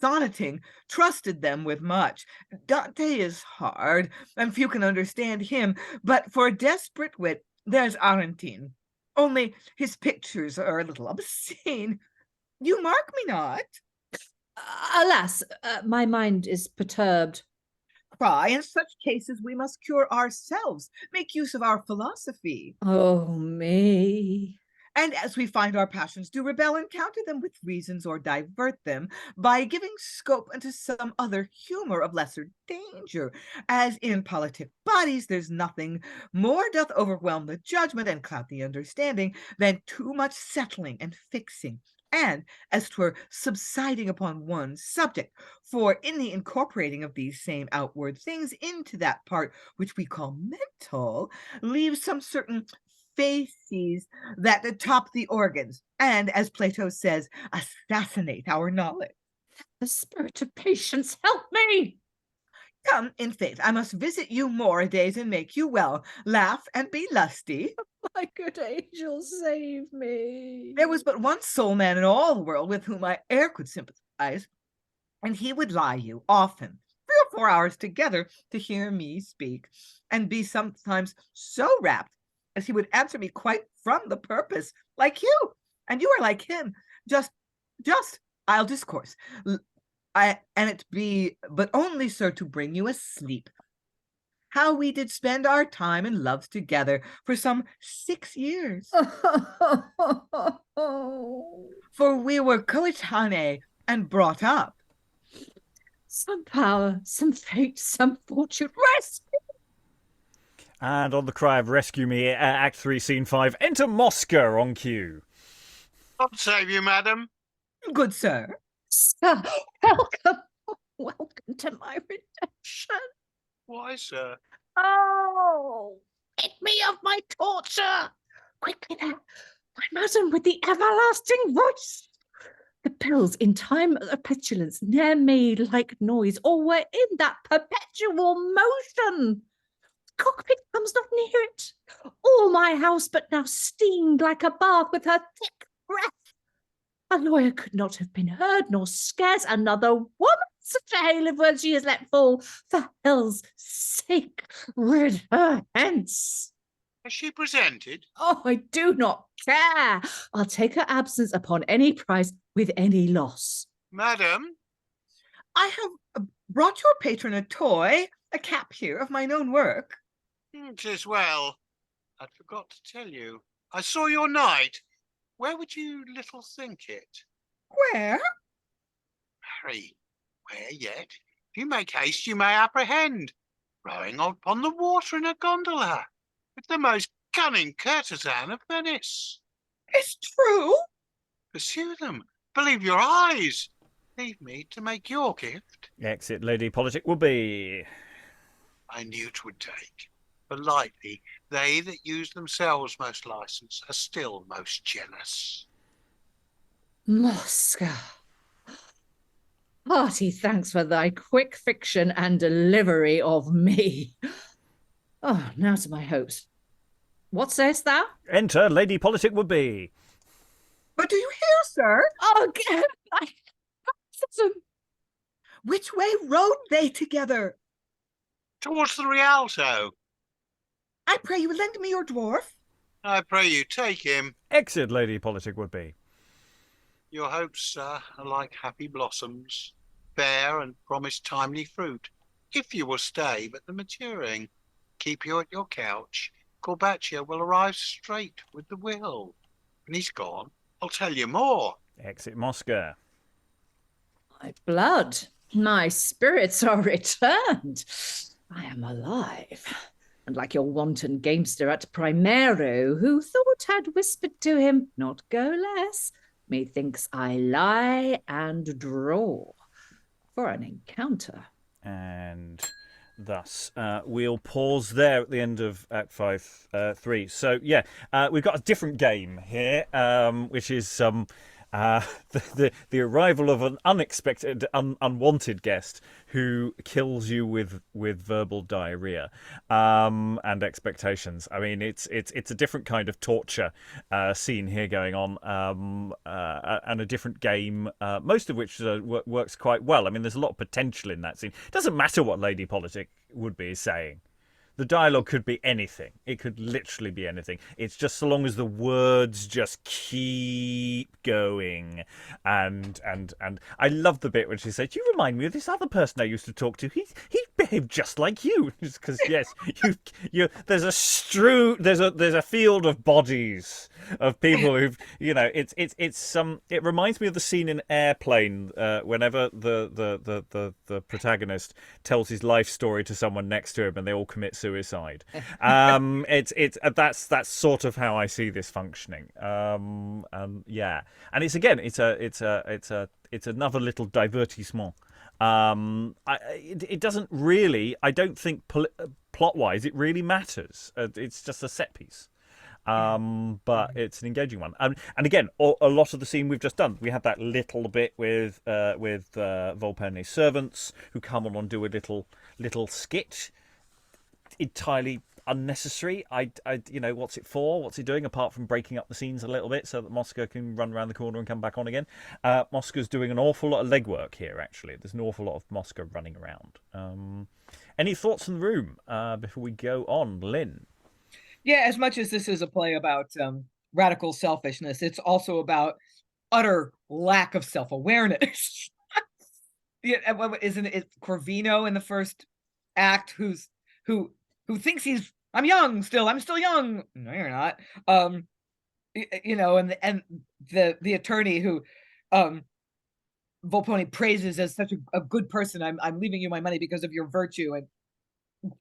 [SPEAKER 4] sonneting, trusted them with much. Dante is hard, and few can understand him, but for a desperate wit, there's Aretine. Only his pictures are a little obscene. You mark me not?
[SPEAKER 2] Alas, my mind is perturbed.
[SPEAKER 4] Cry, in such cases we must cure ourselves, make use of our philosophy.
[SPEAKER 2] Oh, me.
[SPEAKER 4] And as we find our passions do rebel and counter them with reasons or divert them, by giving scope unto some other humor of lesser danger, as in politic bodies there's nothing more doth overwhelm the judgment and cloud the understanding than too much settling and fixing, and as 'twere subsiding upon one subject. For in the incorporating of these same outward things into that part which we call mental, leaves some certain faces that top the organs, and, as Plato says, assassinate our knowledge.
[SPEAKER 2] The spirit of patience, help me!
[SPEAKER 4] Come, in faith, I must visit you more a days and make you well. Laugh and be lusty.
[SPEAKER 2] My good angel, save me.
[SPEAKER 4] There was but one soul man in all the world with whom I e'er could sympathize, and he would lie you often, 3 24 hours together to hear me speak, and be sometimes so rapt as he would answer me quite from the purpose, like you, and you are like him. Just, I'll discourse. And it be but only, sir, to bring you asleep. How we did spend our time and loves together for some 6 years. For we were coetanei and brought up.
[SPEAKER 2] Some power, some fate, some fortune, rescue!
[SPEAKER 1] And on the cry of rescue me, Act 3, Scene 5, enter Mosca on cue.
[SPEAKER 3] God save you, madam.
[SPEAKER 4] Good sir.
[SPEAKER 2] Sir, welcome. Welcome to my redemption.
[SPEAKER 3] Why, sir?
[SPEAKER 2] Oh, rid me of my torture. Quickly there, my madam with the everlasting voice. The pills in time of petulance ne'er made like noise, or were in that perpetual motion. The cockpit comes not near it. All my house but now steamed like a bath with her thick breath. A lawyer could not have been heard, nor scarce another woman such a hail of words she has let fall. For hell's sake, rid her hence.
[SPEAKER 3] Has she presented?
[SPEAKER 2] Oh, I do not care. I'll take her absence upon any price, with any loss.
[SPEAKER 3] Madam?
[SPEAKER 4] I have brought your patron a toy, a cap here of mine own work.
[SPEAKER 3] 'Tis well. I'd forgot to tell you. I saw your knight. Where would you little think it?
[SPEAKER 4] Where?
[SPEAKER 3] Marry, where yet? If you make haste, you may apprehend. Rowing upon the water in a gondola, with the most cunning courtesan of Venice.
[SPEAKER 4] It's true.
[SPEAKER 3] Pursue them. Believe your eyes. Leave me to make your gift.
[SPEAKER 1] Exit Lady Politic will be.
[SPEAKER 3] I knew 'twould take. But lightly, they that use themselves most licence are still most jealous.
[SPEAKER 2] Mosca. Hearty thanks for thy quick fiction and delivery of me. Oh, now to my hopes. What sayest thou?
[SPEAKER 1] Enter Lady Politic will be.
[SPEAKER 4] But do you hear, sir?
[SPEAKER 2] Oh, get my baptism.
[SPEAKER 4] Which way rode they together?
[SPEAKER 3] Towards the Rialto.
[SPEAKER 4] I pray you lend me your dwarf.
[SPEAKER 3] I pray you take him.
[SPEAKER 1] Exit Lady Politic would be.
[SPEAKER 3] Your hopes, sir, are like happy blossoms, fair and promise timely fruit, if you will stay but the maturing. Keep you at your couch. Corbaccio will arrive straight with the will. When he's gone, I'll tell you more.
[SPEAKER 1] Exit Mosca.
[SPEAKER 2] My blood, my spirits are returned. I am alive. And like your wanton gamester at Primero, who thought had whispered to him, not go less, methinks I lie and draw for an encounter.
[SPEAKER 1] And thus, we'll pause there at the end of Act 5, 3. So, yeah, we've got a different game here, which is the arrival of an unexpected, unwanted guest who kills you with verbal diarrhea and expectations. I mean, it's a different kind of torture scene here going on, and a different game, most of which works quite well. I mean, there's a lot of potential in that scene. It doesn't matter what Lady Politic would be saying. The dialogue could be anything. It could literally be anything. It's just so long as the words just keep going. And I love the bit when she says, "You remind me of this other person I used to talk to. He behaved just like you." Because yes, there's a field of bodies of people who've, it reminds me of the scene in Airplane whenever the protagonist tells his life story to someone next to him and they all commit suicide. That's sort of how I see this functioning. Yeah, and it's another little divertissement. It doesn't really, I don't think plot wise it really matters. It's just a set piece. But it's an engaging one. And again, a lot of the scene we've just done, we had that little bit with Volpone's servants who come on and do a little skit, entirely unnecessary. What's it for? What's it doing apart from breaking up the scenes a little bit so that Mosca can run around the corner and come back on again? Mosca's doing an awful lot of legwork here. Actually, there's an awful lot of Mosca running around. Any thoughts in the room before we go on, Lynn?
[SPEAKER 4] Yeah, as much as this is a play about radical selfishness, it's also about utter lack of self-awareness. Yeah, isn't it Corvino in the first act who thinks I'm young still. I'm still young. No, you're not. And the attorney who Volpone praises as such a good person. I'm leaving you my money because of your virtue, and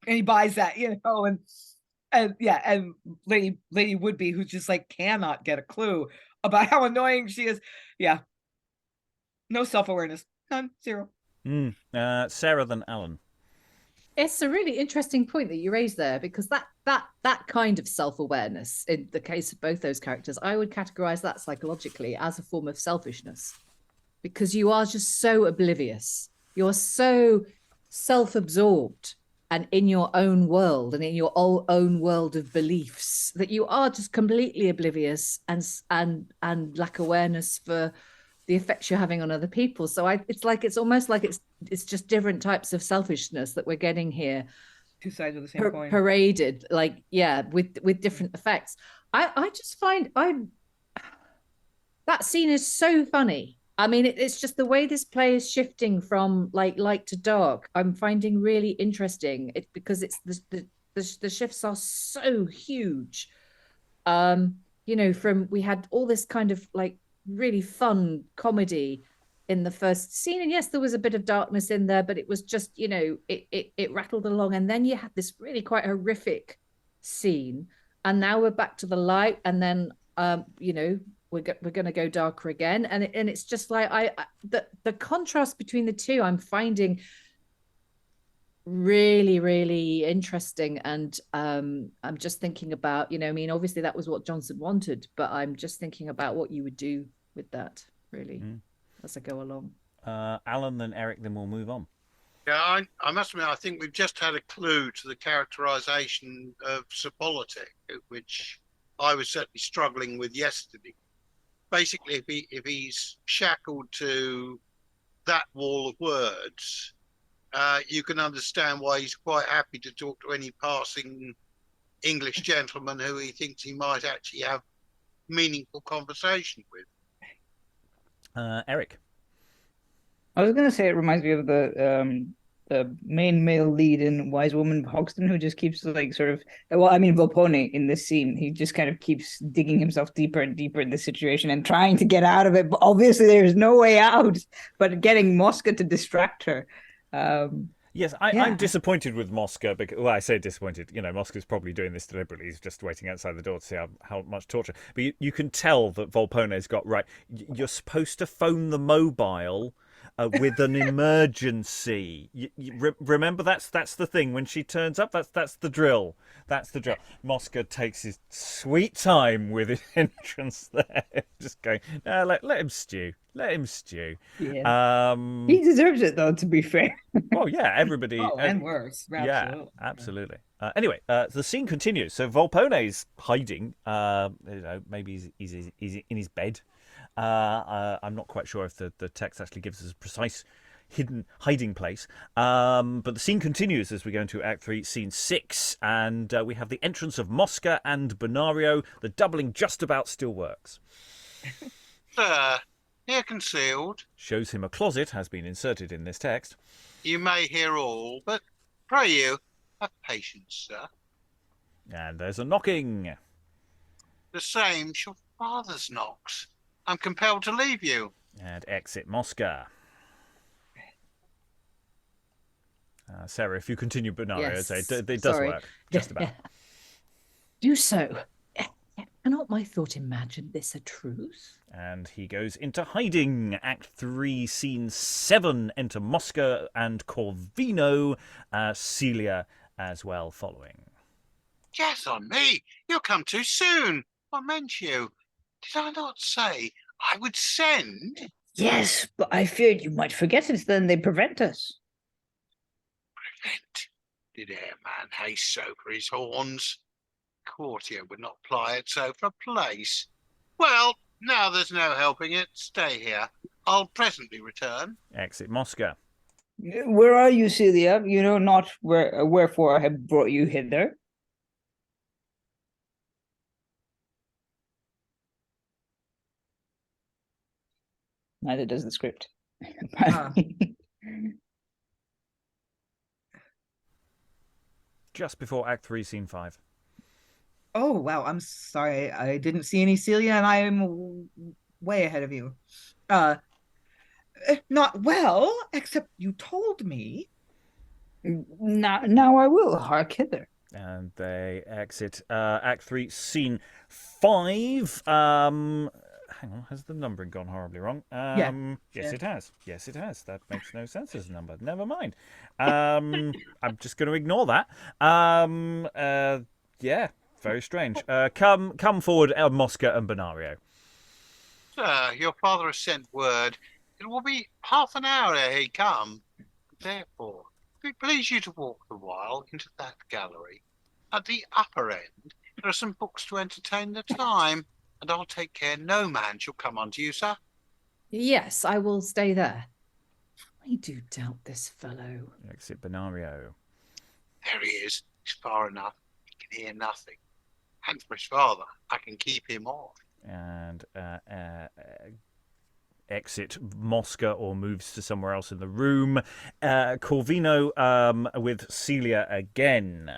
[SPEAKER 4] he buys that, and Lady Woodby, who's just like cannot get a clue about how annoying she is. Yeah, no self-awareness. None. Zero.
[SPEAKER 1] Sarah, then Alan.
[SPEAKER 2] It's a really interesting point that you raised there, because that kind of self-awareness, in the case of both those characters, I would categorize that psychologically as a form of selfishness, because you are just so oblivious. You're so self-absorbed and in your own world and in your own world of beliefs that you are just completely oblivious and lack awareness for the effects you're having on other people. So it's almost like it's just different types of selfishness that we're getting here.
[SPEAKER 4] Two sides of the same coin.
[SPEAKER 2] Paraded, with different effects. I just find that scene is so funny. I mean, it's just the way this play is shifting from light to dark. I'm finding really interesting because it's the shifts are so huge. We had all this kind of really fun comedy in the first scene, and yes, there was a bit of darkness in there, but it was just it rattled along, and then you had this really quite horrific scene, and now we're back to the light, and then we're going to go darker again, and it's just like the contrast between the two I'm finding really, really interesting. And I'm just thinking about, obviously that was what Jonson wanted, but I'm just thinking about what you would do with that, really, as I go along.
[SPEAKER 1] Alan, then Eric, then we'll move on.
[SPEAKER 3] Yeah, I must admit, I think we've just had a clue to the characterization of Sir Politic, which I was certainly struggling with yesterday. Basically, if he's shackled to that wall of words, you can understand why he's quite happy to talk to any passing English gentleman who he thinks he might actually have meaningful conversation with.
[SPEAKER 1] Eric.
[SPEAKER 5] I was going to say it reminds me of the main male lead in Wise Woman Hoxton, who just keeps Volpone in this scene. He just kind of keeps digging himself deeper and deeper in the situation and trying to get out of it. But obviously there's no way out but getting Mosca to distract her.
[SPEAKER 1] Yes, I'm disappointed with Mosca because, I say disappointed. Mosca's probably doing this deliberately. He's just waiting outside the door to see how much torture. But you can tell that Volpone's got right. You're supposed to phone the mobile with an emergency. Remember, that's the thing. When she turns up, that's the drill. That's the drill. Mosca takes his sweet time with his entrance there, just going, no, let him stew. Let him stew.
[SPEAKER 5] Yeah. He deserves it, though, to be fair.
[SPEAKER 1] Well, yeah, everybody.
[SPEAKER 4] And worse. Absolutely.
[SPEAKER 1] Yeah, absolutely. Anyway, the scene continues. So Volpone's hiding. Maybe he's in his bed. I'm not quite sure if the text actually gives us a precise hidden hiding place. But the scene continues as we go into Act 3, Scene 6, and we have the entrance of Mosca and Bonario. The doubling just about still works.
[SPEAKER 3] Sir, here concealed.
[SPEAKER 1] Shows him a closet has been inserted in this text.
[SPEAKER 3] You may hear all, but pray you, have patience, sir.
[SPEAKER 1] And there's a knocking.
[SPEAKER 3] The same's your father's knocks. I'm compelled to leave you.
[SPEAKER 1] And exit Mosca. Sarah, if you continue Bonario,
[SPEAKER 2] Yes,
[SPEAKER 1] it does work, just about.
[SPEAKER 2] Do so. Cannot my thought imagine this a truth?
[SPEAKER 1] And he goes into hiding. Act 3, Scene 7. Enter Mosca and Corvino. Celia as well following.
[SPEAKER 3] Yes, on me. You'll come too soon. I meant you. Did I not say I would send?
[SPEAKER 5] Yes, but I feared you might forget it, then they prevent us.
[SPEAKER 3] Prevent? Did ere man haste so for his horns? Courtier would not ply it so for a place. Well, now there's no helping it. Stay here. I'll presently return.
[SPEAKER 1] Exit Mosca.
[SPEAKER 5] Where are you, Celia? You know not wherefore I have brought you hither. Neither does the script.
[SPEAKER 1] Just before Act 3, Scene 5.
[SPEAKER 4] Oh, wow. I'm sorry. I didn't see any Celia, and I am way ahead of you. Not well, except you told me.
[SPEAKER 5] Now I will. Hark hither.
[SPEAKER 1] And they exit Act 3, Scene 5. Hang on, has the numbering gone horribly wrong? Yes, it has. Yes, it has. That makes no sense as a number. Never mind. I'm just going to ignore that. Yeah, very strange. Come forward, Mosca and Bonario.
[SPEAKER 3] Sir, your father has sent word. It will be half an hour ere he come. Therefore, if it please you to walk the while into that gallery. At the upper end, there are some books to entertain the time, and I'll take care no man shall come unto you, sir.
[SPEAKER 2] Yes, I will stay there. I do doubt this fellow.
[SPEAKER 1] Exit Bonario.
[SPEAKER 3] There he is. He's far enough. He can hear nothing. And for his father, I can keep him off.
[SPEAKER 1] And exit Mosca or moves to somewhere else in the room. Corvino with Celia again.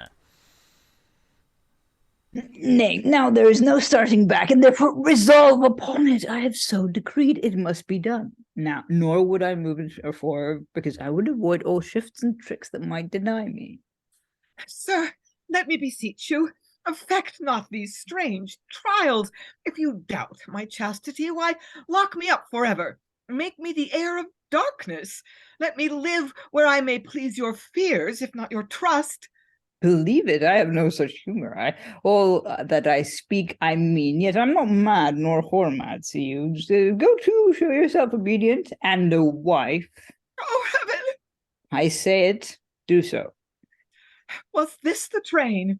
[SPEAKER 5] Nay, now there is no starting back, and therefore resolve upon it. I have so decreed it must be done. Now, nor would I move it forward, because I would avoid all shifts and tricks that might deny me.
[SPEAKER 4] Sir, let me beseech you, affect not these strange trials. If you doubt my chastity, why, lock me up forever. Make me the heir of darkness. Let me live where I may please your fears, if not your trust.
[SPEAKER 5] Believe it, I have no such humor. All that I speak, I mean. Yet I'm not mad nor whore mad. See you. Just, go to, show yourself obedient, and a wife.
[SPEAKER 4] Oh, heaven!
[SPEAKER 5] I say it, do so.
[SPEAKER 4] Was this the train?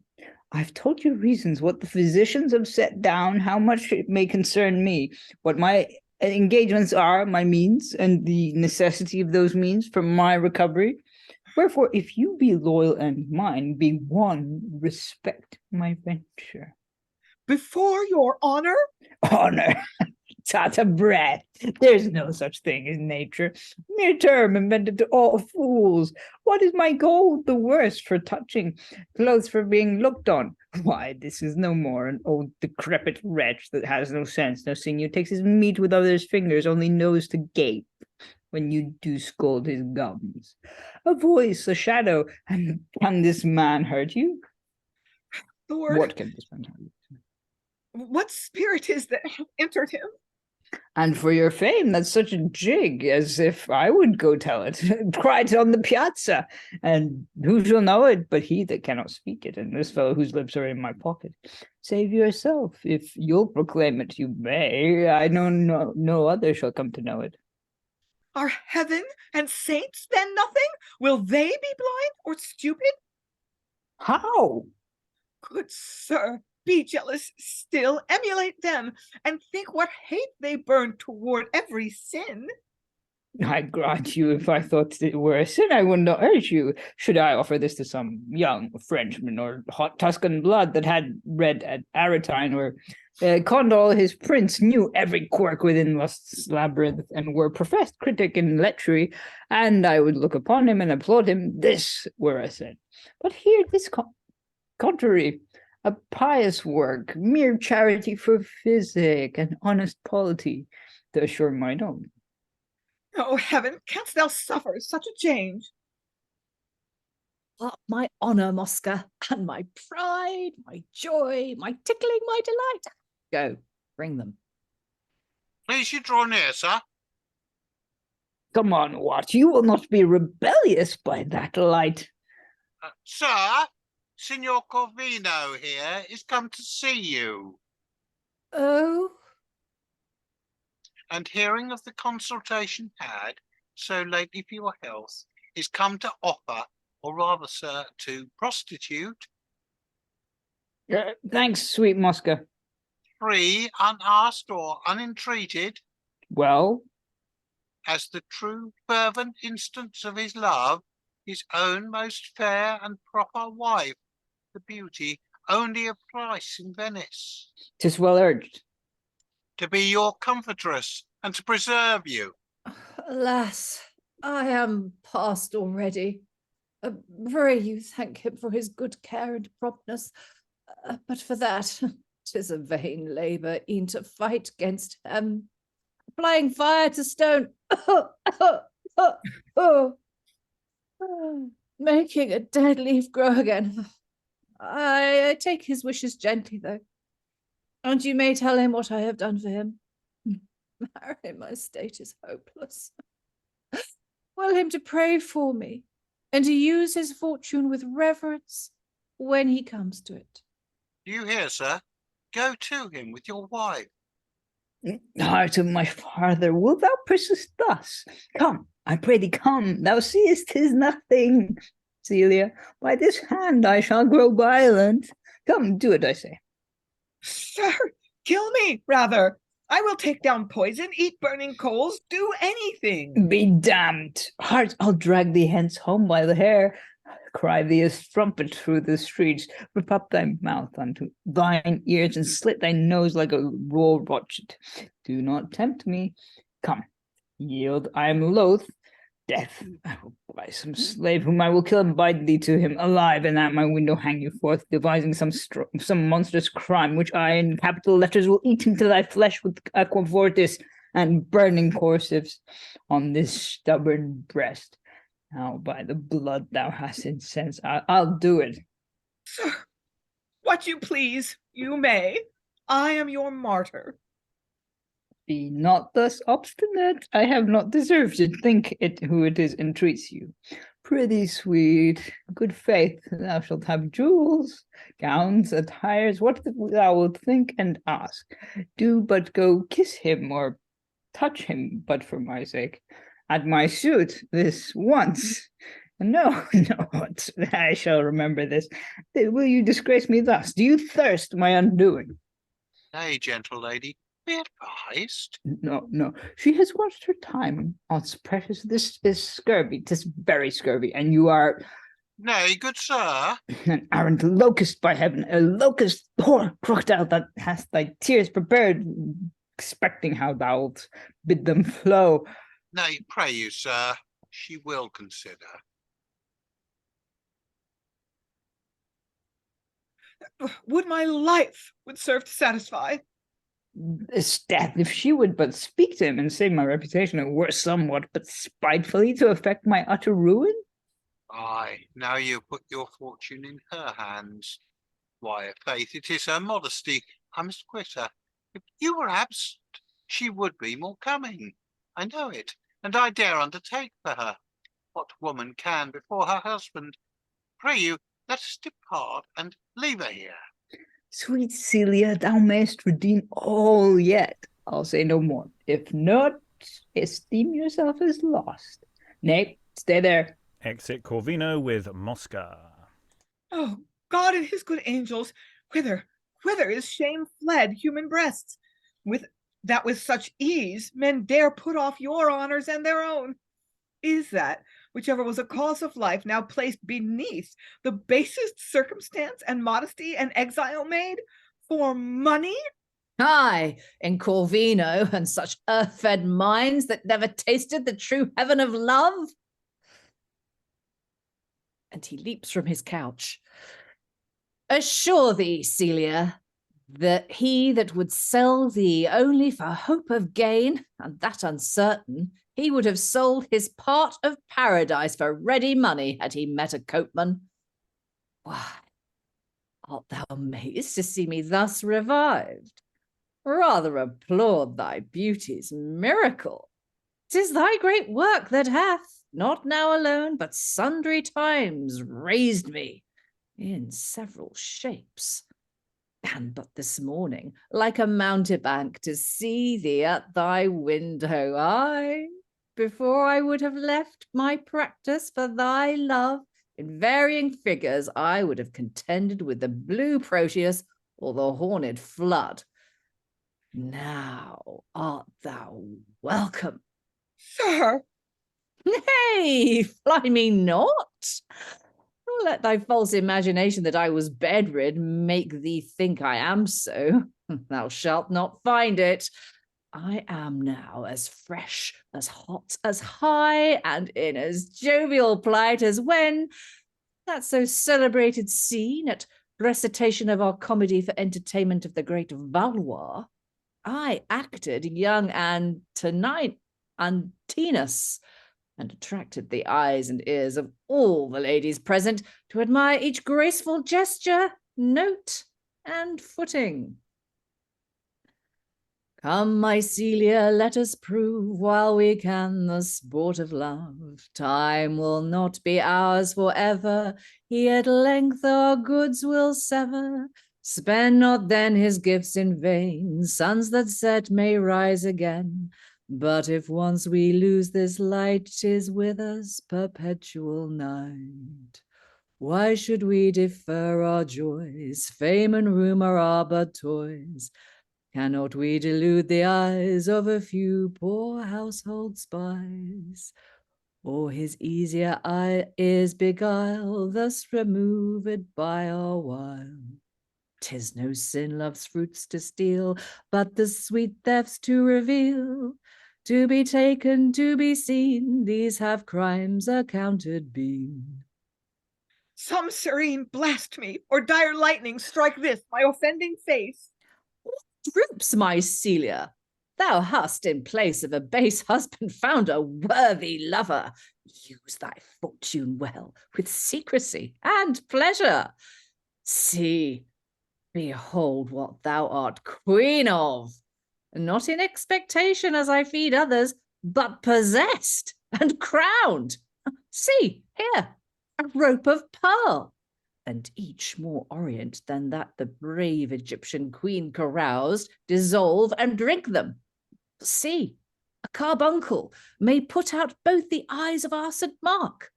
[SPEAKER 5] I've told you reasons, what the physicians have set down, how much it may concern me, what my engagements are, my means, and the necessity of those means for my recovery. Wherefore, if you be loyal and mine, be won, respect my venture.
[SPEAKER 4] Before your honor?
[SPEAKER 5] Honor. Tata breath. There's no such thing as nature. Mere term invented to all fools. What is my gold the worse for touching? Clothes for being looked on. Why, this is no more an old decrepit wretch that has no sense, no sinew, takes his meat with others' fingers, only knows to gape when you do scold his gums. A voice, a shadow, and can this man hurt you?
[SPEAKER 4] Lord,
[SPEAKER 5] what can this man hurt you?
[SPEAKER 4] What spirit is that entered him?
[SPEAKER 5] And for your fame, that's such a jig, as if I would go tell it. Cry it on the piazza, and who shall know it but he that cannot speak it, and this fellow whose lips are in my pocket. Save yourself. If you'll proclaim it, you may. I know no other shall come to know it.
[SPEAKER 4] Are heaven and saints then nothing? Will they be blind or stupid?
[SPEAKER 5] How?
[SPEAKER 4] Good sir, be jealous still, emulate them, and think what hate they burn toward every sin.
[SPEAKER 5] I grant you, if I thought it were a sin, I would not urge you. Should I offer this to some young Frenchman or hot Tuscan blood that had read at Aretine, or Condall, his prince, knew every quirk within lust's labyrinth, and were professed critic in lechery, and I would look upon him and applaud him, this were a sin. But here, this contrary, a pious work, mere charity for physic, and honest polity, to assure mine own.
[SPEAKER 4] Oh, heaven, canst thou suffer such a change?
[SPEAKER 2] My honor, Mosca, and my pride, my joy, my tickling, my delight. Go, bring them.
[SPEAKER 3] Please you draw near, sir.
[SPEAKER 5] Come on, what? You will not be rebellious by that light.
[SPEAKER 3] Sir, Signor Corvino here is come to see you.
[SPEAKER 2] Oh?
[SPEAKER 3] And hearing of the consultation had so lately for your health, is come to offer or rather, sir, to prostitute,
[SPEAKER 5] Thanks, sweet Mosca.
[SPEAKER 3] free, unasked or unentreated,
[SPEAKER 5] Well,
[SPEAKER 3] as the true fervent instance of his love, his own most fair and proper wife, the beauty only of price in Venice,
[SPEAKER 5] 'tis well urged.
[SPEAKER 3] to be your comfortress and to preserve you.
[SPEAKER 2] Alas, I am past already. Pray you thank him for his good care and promptness. But for that, 'tis a vain labour e'en to fight against him. Applying fire to stone. Making a dead leaf grow again. I take his wishes gently, though. And you may tell him what I have done for him. Marry, my state is hopeless. Tell him to pray for me, and to use his fortune with reverence when he comes to it.
[SPEAKER 3] Do you hear, sir? Go to him with your wife.
[SPEAKER 5] Heart of my father, wilt thou persist thus? Come, I pray thee, come. Thou seest 'tis nothing. Celia, by this hand I shall grow violent. Come, do it, I say.
[SPEAKER 4] Sir, kill me, rather. I will take down poison, eat burning coals, do anything.
[SPEAKER 5] Be damned. Heart, I'll drag thee hence home by the hair. Cry thee a strumpet through the streets. Rip up thy mouth unto thine ears, and slit thy nose like a raw rochet. Do not tempt me. Come, yield, I am loath. Death, I will buy some slave whom I will kill and bind thee to him alive, and at my window hang you forth, devising some monstrous crime, which I in capital letters will eat into thy flesh with aquafortis and burning corsives on this stubborn breast. Now, by the blood thou hast incensed, I'll do it.
[SPEAKER 4] Sir, what you please, you may. I am your martyr.
[SPEAKER 5] Be not thus obstinate. I have not deserved it. Think it who it is entreats you. Prithee, sweet, good faith, thou shalt have jewels, gowns, attires, what thou wilt think and ask. Do but go kiss him or touch him, but for my sake. At my suit, this once. No, I shall remember this. Will you disgrace me thus? Do you thirst my undoing?
[SPEAKER 3] Nay, gentle lady, be advised.
[SPEAKER 5] No. She has watched her time. Odds precious, this is scurvy. 'Tis very scurvy, and you are
[SPEAKER 3] Nay, good sir.
[SPEAKER 5] an arrant locust, by heaven, a locust, poor crocodile that hast thy tears prepared, expecting how thou'lt bid them flow.
[SPEAKER 3] Nay, pray you, sir, she will consider.
[SPEAKER 4] Would my life would serve to satisfy?
[SPEAKER 5] This death, if she would but speak to him and save my reputation, it were somewhat, but spitefully to effect my utter ruin?
[SPEAKER 3] Aye, now you put your fortune in her hands. Why, faith, it is her modesty. I must quit her. If you were absent, she would be more coming. I know it, and I dare undertake for her. What woman can before her husband? Pray you, let us depart and leave her here.
[SPEAKER 5] Sweet Celia, thou mayst redeem all yet. I'll say no more. If not, esteem yourself as lost. Nay, stay there.
[SPEAKER 1] Exit Corvino with Mosca.
[SPEAKER 4] Oh, God and his good angels, whither is shame fled, human breasts? With such ease men dare put off your honors and their own. Is that, whichever was a cause of life, now placed beneath the basest circumstance and modesty and exile made for money?
[SPEAKER 2] Aye, in Corvino and such earth-fed minds that never tasted the true heaven of love. And he leaps from his couch. Assure thee, Celia, that he that would sell thee only for hope of gain, and that uncertain, he would have sold his part of paradise for ready money had he met a coatman. Why, art thou amazed to see me thus revived? Rather applaud thy beauty's miracle. 'Tis thy great work that hath, not now alone, but sundry times raised me in several shapes. And but this morning, like a mountebank, to see thee at thy window, aye, before I would have left my practice for thy love In varying figures, I would have contended with the blue Proteus or the horned flood. Now art thou welcome.
[SPEAKER 4] Sir,
[SPEAKER 2] Nay, fly me not. Let thy false imagination that I was bedridden make thee think I am so. Thou shalt not find it. I am now as fresh, as hot, as high, and in as jovial plight as when that so celebrated scene at recitation of our comedy for entertainment of the great Valois, I acted young Antinous and attracted the eyes and ears of all the ladies present to admire each graceful gesture, note, and footing. Come, my Celia, let us prove while we can the sport of love. Time will not be ours forever, he at length our goods will sever. Spend not then his gifts in vain, suns that set may rise again. But if once we lose this light, 'tis with us perpetual night. Why should we defer our joys? Fame and rumour are but toys. Cannot we delude the eyes of a few poor household spies? Or his easier ears beguile, thus removed by our wile? 'Tis no sin love's fruits to steal, but the sweet thefts to reveal. To be taken, to be seen, these have crimes accounted been.
[SPEAKER 4] some serene blast me, or dire lightning strike this, my offending face.
[SPEAKER 2] Droops, my Celia, thou hast in place of a base husband found a worthy lover. Use thy fortune well, with secrecy and pleasure. See, behold what thou art queen of, not in expectation as I feed others, but possessed and crowned. See, here, a rope of pearl, and each more orient than that the brave Egyptian queen caroused, dissolve and drink them. See, a carbuncle may put out both the eyes of our St. Mark.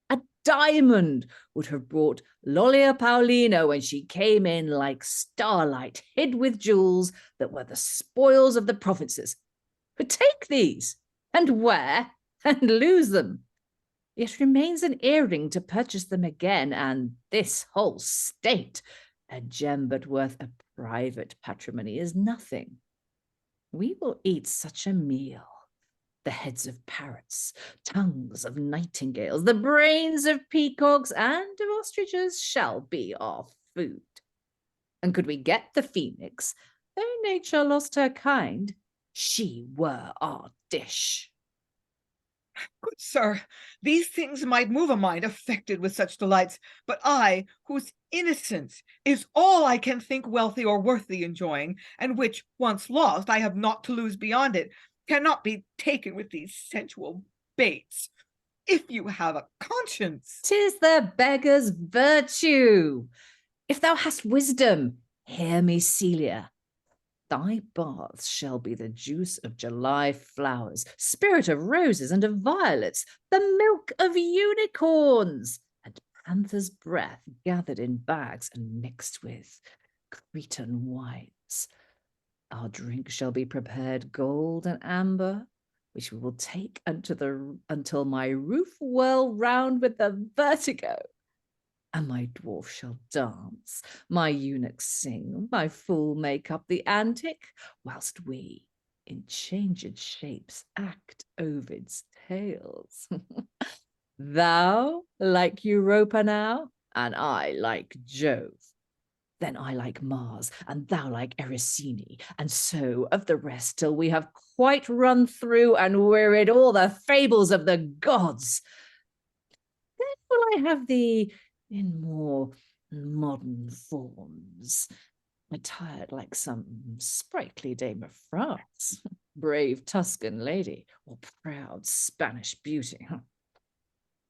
[SPEAKER 2] A diamond would have brought Lollia Paulina when she came in like starlight, hid with jewels that were the spoils of the provinces. But take these, and wear, and lose them. Yet remains an earring to purchase them again, and this whole state, a gem but worth a private patrimony, is nothing. We will eat such a meal. The heads of parrots, tongues of nightingales, the brains of peacocks and of ostriches shall be our food. And could we get the phoenix, though nature lost her kind, she were our dish.
[SPEAKER 4] Good sir, these things might move a mind affected with such delights, but I, whose innocence is all I can think wealthy or worthy enjoying, and which, once lost, I have naught to lose beyond it, cannot be taken with these sensual baits. If you have a conscience.
[SPEAKER 2] 'Tis the beggar's virtue. If thou hast wisdom, hear me, Celia. Thy baths shall be the juice of July flowers, spirit of roses and of violets, the milk of unicorns, and panther's breath gathered in bags and mixed with Cretan wines. Our drink shall be prepared gold and amber, which we will take until my roof whirl round with the vertigo. And my dwarf shall dance, my eunuch sing, my fool make up the antic, whilst we, in changed shapes, act Ovid's tales. Thou like Europa now, and I like Jove. Then I like Mars, and thou like Erycine, and so of the rest, till we have quite run through and wearied all the fables of the gods. Then will I have thee in more modern forms, attired like some sprightly dame of France, brave Tuscan lady, or proud Spanish beauty.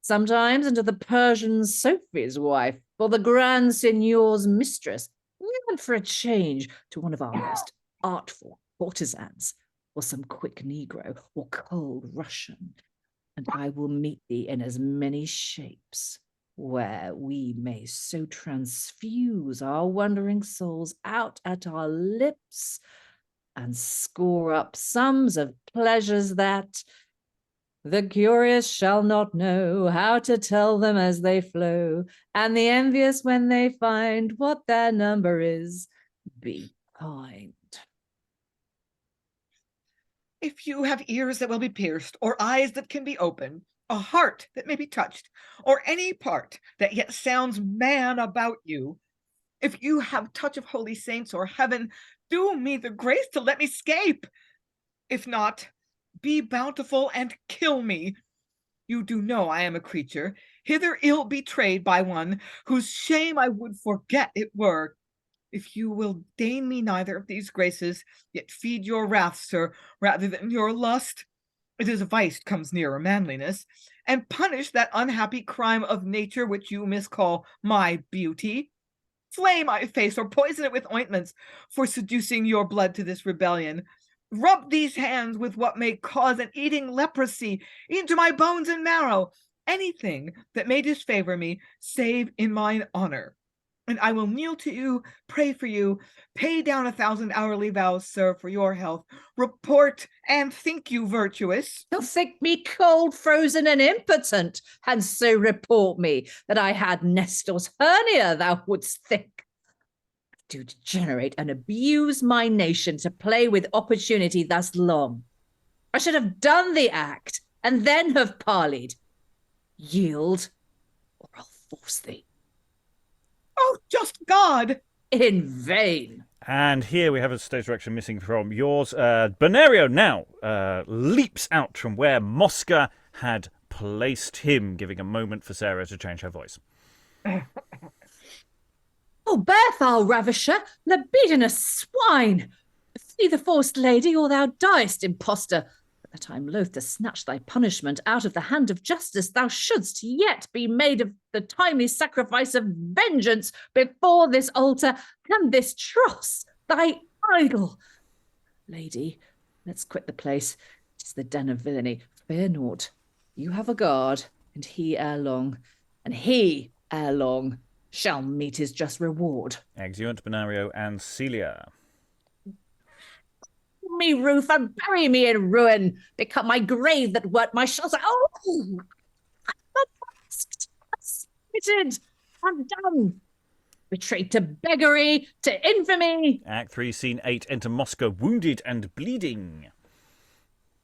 [SPEAKER 2] Sometimes into the Persian Sophie's wife, or the Grand Signor's mistress, even for a change to one of our most artful courtesans, or some quick Negro, or cold Russian, and I will meet thee in as many shapes, where we may so transfuse our wandering souls out at our lips and score up sums of pleasures that the curious shall not know how to tell them as they flow, and the envious, when they find what their number is, be kind.
[SPEAKER 4] If you have ears that will be pierced, or eyes that can be opened, a heart that may be touched, or any part that yet sounds man about you, if you have touch of holy saints or heaven, do me the grace to let me scape. If not, be bountiful and kill me. You do know I am a creature, hither ill betrayed by one whose shame I would forget it were. If you will deign me neither of these graces, yet feed your wrath, sir, rather than your lust, it is a vice comes nearer manliness, and punish that unhappy crime of nature which you miscall my beauty. Flay my face or poison it with ointments for seducing your blood to this rebellion. Rub these hands with what may cause an eating leprosy into my bones and marrow, anything that may disfavor me, save in mine honor. And I will kneel to you, pray for you, pay down 1,000 hourly vows, sir, for your health, report and think you virtuous.
[SPEAKER 2] You'll think me cold, frozen, and impotent, and so report me that I had Nestor's hernia, thou wouldst think. Do degenerate and abuse my nation to play with opportunity thus long. I should have done the act, and then have parleyed. Yield, or I'll force thee.
[SPEAKER 4] Oh, just God!
[SPEAKER 2] In vain.
[SPEAKER 1] And here we have a stage direction missing from yours. Bonario now leaps out from where Mosca had placed him, giving a moment for Sarah to change her voice.
[SPEAKER 2] Oh, bear foul ravisher, libidinous swine! Flee the forced lady, or thou diest, impostor. But that I'm loath to snatch thy punishment out of the hand of justice, thou shouldst yet be made of the timely sacrifice of vengeance before this altar and this tross, thy idol. Lady, let's quit the place. 'Tis the den of villainy. Fear naught. You have a guard, and he ere long shall meet his just reward.
[SPEAKER 1] Exeunt Bonario and Celia.
[SPEAKER 2] Me roof and bury me in ruin, become my grave that wert my shelter. Oh, I'm masked, spitted, undone, betrayed to beggary, to infamy.
[SPEAKER 1] Act 3, Scene 8, enter Mosca, wounded and bleeding.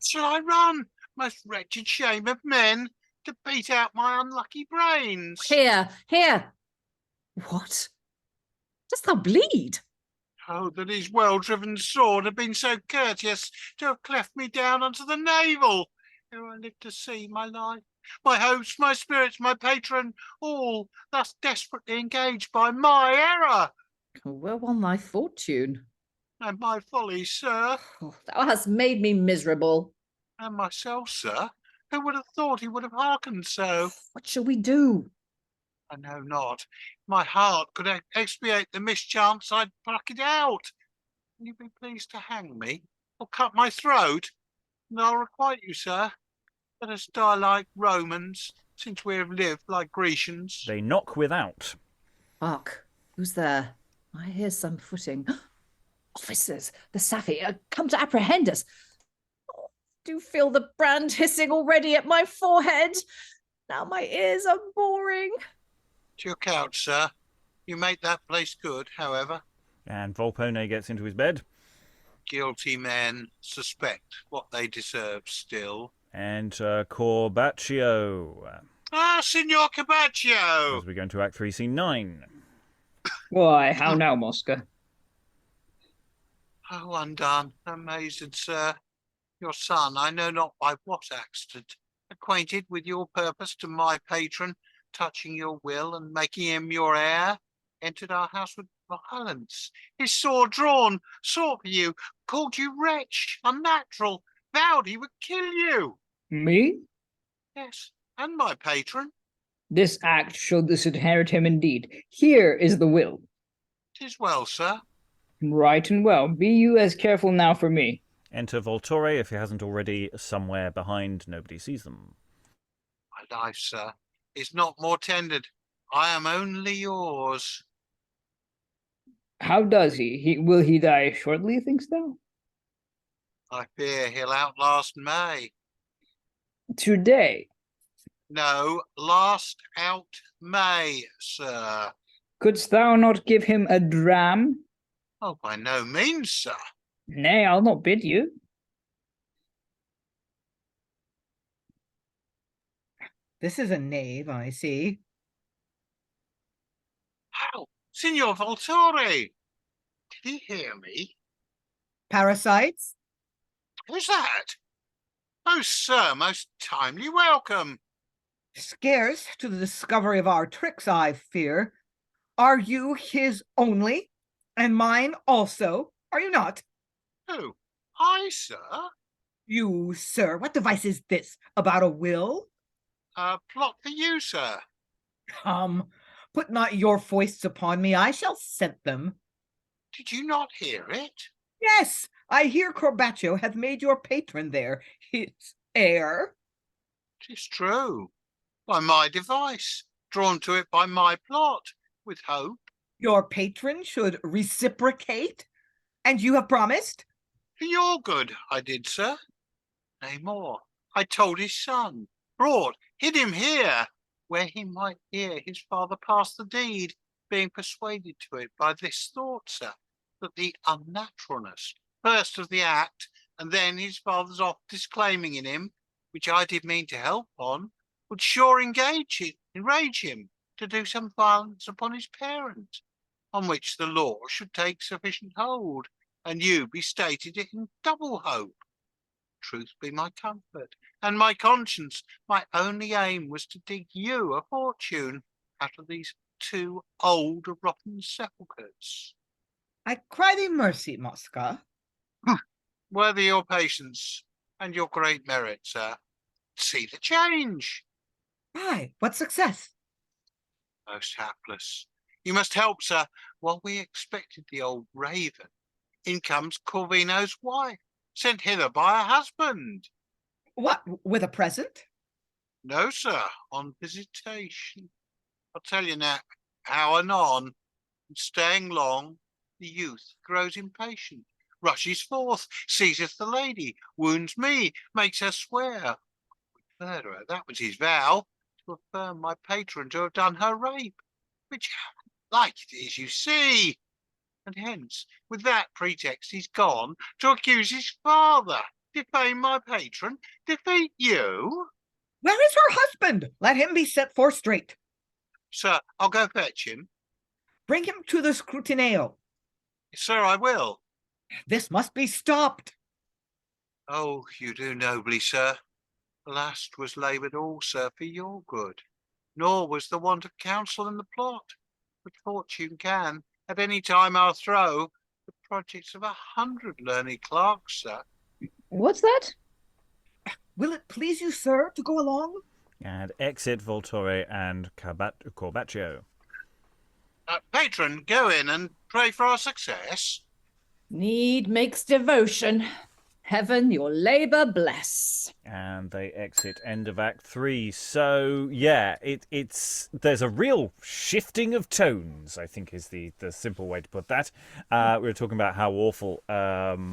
[SPEAKER 3] Shall I run, most wretched shame of men, to beat out my unlucky brains?
[SPEAKER 2] Here. What? Dost thou bleed?
[SPEAKER 3] Oh, that his well-driven sword had been so courteous to have cleft me down unto the navel, ere I lived to see my life, my hopes, my spirits, my patron, all thus desperately engaged by my error.
[SPEAKER 2] Where won thy fortune?
[SPEAKER 3] And my folly, sir,
[SPEAKER 2] Oh, thou hast made me miserable.
[SPEAKER 3] and myself, sir, who would have thought he would have hearkened so?
[SPEAKER 2] What shall we do?
[SPEAKER 3] I know not. My heart could expiate the mischance, I'd pluck it out. Will you be pleased to hang me, or cut my throat? And I'll requite you, sir. Let us die like Romans, since we have lived like Grecians.
[SPEAKER 1] They knock without.
[SPEAKER 2] Hark, who's there? I hear some footing. Officers, the Safi, come to apprehend us. Oh, do feel the brand hissing already at my forehead. Now my ears are boring.
[SPEAKER 3] To your couch, sir. You make that place good, however.
[SPEAKER 1] And Volpone gets into his bed.
[SPEAKER 3] Guilty men suspect what they deserve still.
[SPEAKER 1] Enter Corbaccio.
[SPEAKER 3] Ah, Signor Corbaccio!
[SPEAKER 1] As we go into Act 3, Scene 9.
[SPEAKER 5] Why, how now, Mosca?
[SPEAKER 3] Oh, undone, amazed, sir. Your son, I know not by what accident, acquainted with your purpose to my patron, touching your will and making him your heir, entered our house with violence, his sword drawn, sought for you, called you wretch, unnatural, vowed he would kill you.
[SPEAKER 5] Me?
[SPEAKER 3] Yes, and my patron.
[SPEAKER 5] This act showed disinherit him indeed. Here is the will.
[SPEAKER 3] 'Tis well, sir.
[SPEAKER 5] Right and well. Be you as careful now for me.
[SPEAKER 1] Enter Voltore, if he hasn't already, somewhere behind. Nobody sees them.
[SPEAKER 3] My life, sir, is not more tendered I am only yours.
[SPEAKER 5] How does he? Will he die shortly, thinkst thou?
[SPEAKER 3] I fear he'll outlast May.
[SPEAKER 5] Today.
[SPEAKER 3] No, last out May, sir.
[SPEAKER 5] Couldst thou not give him a dram?
[SPEAKER 3] Oh, by no means, sir.
[SPEAKER 5] Nay, I'll not bid you.
[SPEAKER 4] This is a knave, I see.
[SPEAKER 3] How? Signor Voltore! Did he hear me?
[SPEAKER 4] Parasites?
[SPEAKER 3] Who's that? Oh, sir, most timely welcome.
[SPEAKER 4] Scarce to the discovery of our tricks, I fear. Are you his only? And mine also, are you not?
[SPEAKER 3] Who? I, sir?
[SPEAKER 4] You, sir, what device is this? About a will?
[SPEAKER 3] Plot for you, sir.
[SPEAKER 4] Come, put not your foists upon me, I shall scent them.
[SPEAKER 3] Did you not hear it?
[SPEAKER 4] Yes, I hear Corbaccio hath made your patron there his heir.
[SPEAKER 3] 'Tis true. By my device, drawn to it by my plot, with hope.
[SPEAKER 4] Your patron should reciprocate, and you have promised?
[SPEAKER 3] For your good, I did, sir. Nay, more, I told his son, brought, hid him here, where he might hear his father pass the deed, being persuaded to it by this thought, sir, that the unnaturalness, first of the act, and then his father's oft disclaiming in him, which I did mean to help on, would sure enrage him to do some violence upon his parent, on which the law should take sufficient hold, and you be stated in double hope. Truth be my comfort, and my conscience, my only aim was to dig you a fortune out of these two old rotten sepulchres.
[SPEAKER 4] I cry thee mercy, Mosca.
[SPEAKER 3] Worthy your patience and your great merit, sir. See the change.
[SPEAKER 4] Aye, what success?
[SPEAKER 3] Most hapless. You must help, sir. While we expected the old raven, in comes Corvino's wife, sent hither by her husband.
[SPEAKER 4] What, with a present?
[SPEAKER 3] No, sir, on visitation. I'll tell you now how anon, and staying long, the youth grows impatient, rushes forth, seizeth the lady, wounds me, makes her swear. Murderer, that was his vow, to affirm my patron to have done her rape, which like it is, you see. And hence, with that pretext, he's gone to accuse his father, defame my patron, defeat you.
[SPEAKER 4] Where is her husband? Let him be set forth straight.
[SPEAKER 3] Sir, I'll go fetch him.
[SPEAKER 4] Bring him to the scrutineo.
[SPEAKER 3] Sir, I will.
[SPEAKER 4] This must be stopped.
[SPEAKER 3] Oh, you do nobly, sir. The last was laboured all, sir, for your good. Nor was the want of counsel in the plot, which fortune can, at any time o'erthrow, the projects of 100 learned clerks, sir.
[SPEAKER 5] What's that?
[SPEAKER 4] Will it please you, sir, to go along?
[SPEAKER 1] And exit Voltore and Corbaccio.
[SPEAKER 3] Patron, go in and pray for our success.
[SPEAKER 2] Need makes devotion. Heaven your labour bless.
[SPEAKER 1] And they exit end of Act 3. So yeah, it's there's a real shifting of tones, I think is the simple way to put that. We were talking about how awful that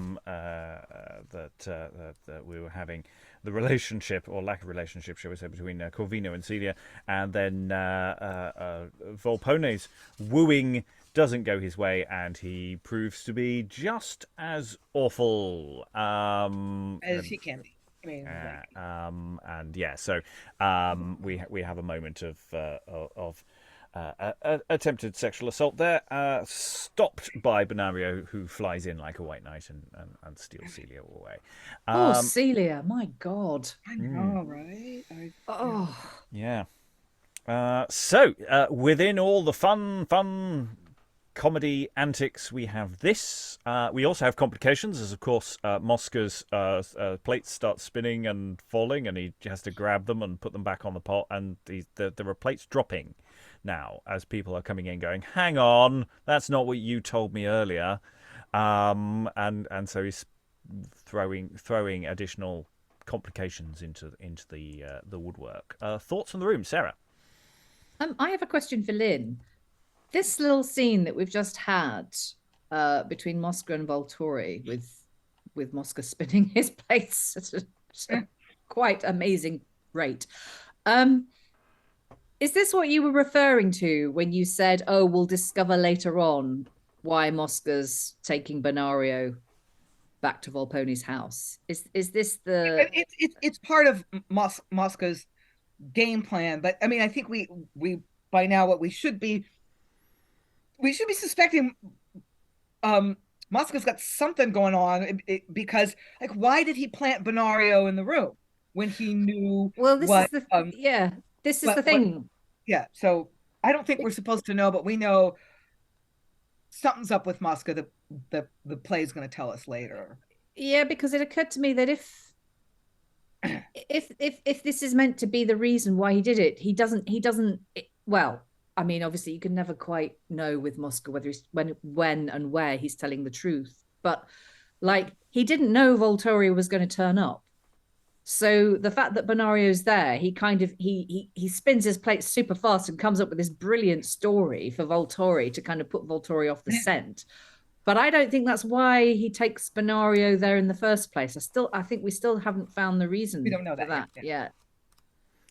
[SPEAKER 1] we were having the relationship or lack of relationship, shall we say, between Corvino and Celia, and then Volpone's wooing doesn't go his way, and he proves to be just as awful
[SPEAKER 4] As he can be. I mean,
[SPEAKER 1] and yeah, so we have a moment of attempted sexual assault there, stopped by Bonario, who flies in like a white knight and steals Celia away.
[SPEAKER 2] Celia, my God.
[SPEAKER 4] I know, right?
[SPEAKER 1] Yeah. So within all the fun comedy antics, we have this. We also have complications, as of course Mosca's plates start spinning and falling, and he has to grab them and put them back on the pot, and there are plates dropping now as people are coming in going, hang on, that's not what you told me earlier. And so he's throwing additional complications into the woodwork. Thoughts on the room, Sarah?
[SPEAKER 2] I have a question for Lynn. This little scene that we've just had between Mosca and Voltore, with Mosca spinning his plates at a quite amazing rate. Is this what you were referring to when you said, "Oh, we'll discover later on why Mosca's taking Bonario back to Volpone's house"? Is this the?
[SPEAKER 4] It's part of Mosca's game plan, but I mean, I think we by now what we should be suspecting. Mosca's got something going on because, like, why did he plant Bonario in the room when he knew?
[SPEAKER 2] Well, this is the This is the thing.
[SPEAKER 4] So I don't think we're supposed to know, but we know something's up with Mosca. The play is going to tell us later.
[SPEAKER 2] Yeah, because it occurred to me that if this is meant to be the reason why he did it, he doesn't. Well, I mean, obviously, you can never quite know with Mosca whether he's when and where he's telling the truth. But like, he didn't know Voltore was going to turn up. So the fact that Bonario's there, he kind of he spins his plate super fast and comes up with this brilliant story for Voltore to kind of put Voltore off the scent. But I don't think that's why he takes Bonario there in the first place. I think we still haven't found the reason.
[SPEAKER 4] We don't know that
[SPEAKER 2] yet.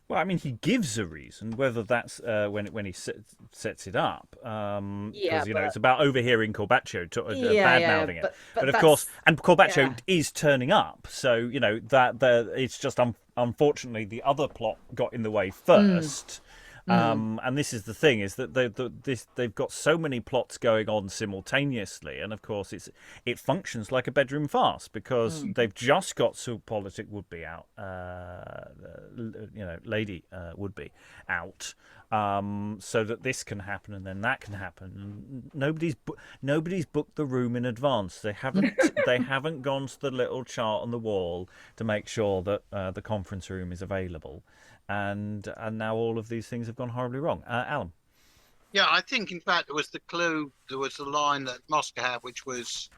[SPEAKER 1] Well, I mean, he gives a reason, whether that's when he sets it up. Because, it's about overhearing Corbaccio bad-mouthing it. But of course, and Corbaccio is turning up. So, that it's just unfortunately the other plot got in the way first. And this is the thing, is that they've got so many plots going on simultaneously, and of course it functions like a bedroom farce, because they've just got Politic would be out, Lady would be out, so that this can happen and then that can happen. And nobody's booked the room in advance. They haven't gone to the little chart on the wall to make sure that the conference room is available. And now all of these things have gone horribly wrong. Alan?
[SPEAKER 3] Yeah, I think, in fact, there was the clue. There was the line that Mosca had, which was,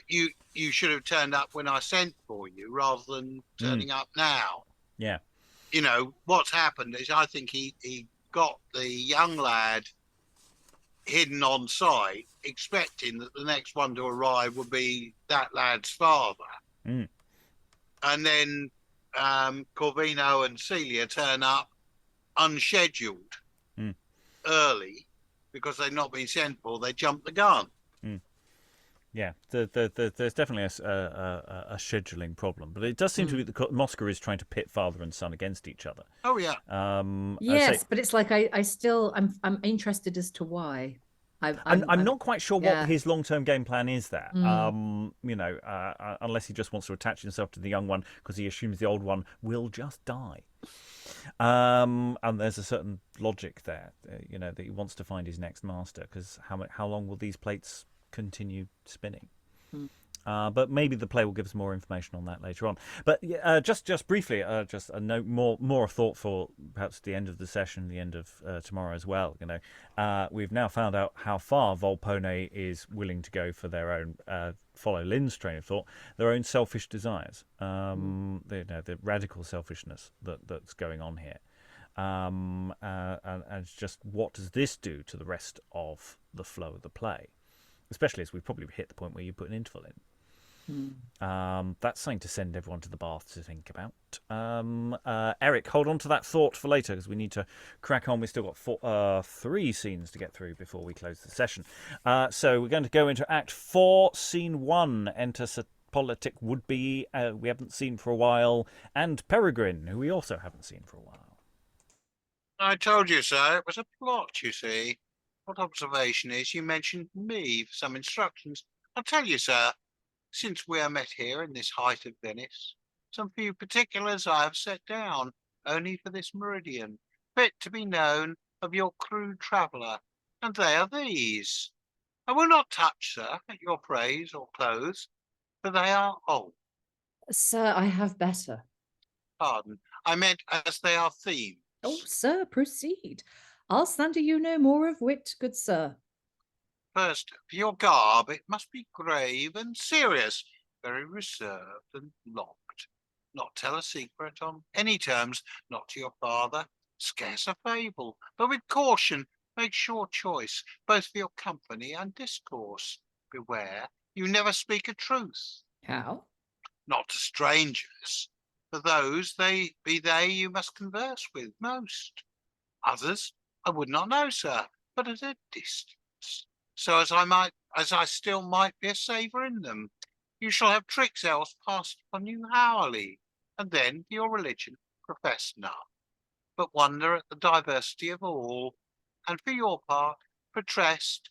[SPEAKER 3] you should have turned up when I sent for you, rather than turning up now.
[SPEAKER 1] Yeah.
[SPEAKER 3] What's happened is, I think he got the young lad hidden on site, expecting that the next one to arrive would be that lad's father. And then Corvino and Celia turn up unscheduled early because they've not been sent for. They jump the gun.
[SPEAKER 1] Yeah, there's definitely a scheduling problem, but it does seem to be that Mosca is trying to pit father and son against each other.
[SPEAKER 3] Oh yeah.
[SPEAKER 2] Yes, but it's like I'm interested as to why.
[SPEAKER 1] I'm not quite sure what his long-term game plan is there. Unless he just wants to attach himself to the young one because he assumes the old one will just die. And there's a certain logic there, that he wants to find his next master, because how long will these plates continue spinning? But maybe the play will give us more information on that later on. But just briefly, just a note, more a thought for perhaps the end of the session, the end of tomorrow as well. We've now found out how far Volpone is willing to go for their own, follow Lynn's train of thought, their own selfish desires, the radical selfishness that's going on here. And it's just, what does this do to the rest of the flow of the play? Especially as we've probably hit the point where you put an interval in. That's something to send everyone to the bath to think about. Eric, hold on to that thought for later, because we need to crack on. We've still got 3 scenes to get through before we close the session. So we're going to go into Act 4, Scene 1. Enter Politic would-be, we haven't seen for a while, and Peregrine, who we also haven't seen for a while.
[SPEAKER 3] I told you so. It was a plot, you see. What observation is, you mentioned me for some instructions. I'll tell you, sir, since we are met here in this height of Venice, some few particulars I have set down, only for this meridian, fit to be known of your crude traveller, and they are these. I will not touch, sir, at your praise or clothes, for they are old.
[SPEAKER 2] Sir, I have better.
[SPEAKER 3] Pardon, I meant as they are themes.
[SPEAKER 2] Oh, sir, proceed. I'll slander you no more of wit, good sir.
[SPEAKER 3] First, for your garb, it must be grave and serious, very reserved and locked. Not tell a secret on any terms, not to your father, Scarce a fable, but with caution make sure choice, both for your company and discourse. Beware, you never speak a truth,
[SPEAKER 2] How?
[SPEAKER 3] not to strangers, for those they you must converse with most. Others I would not know, sir, but at a distance, so as I still might be a savour in them. You shall have tricks else passed upon you hourly, and then for your religion profess none, but wonder at the diversity of all, and for your part protest,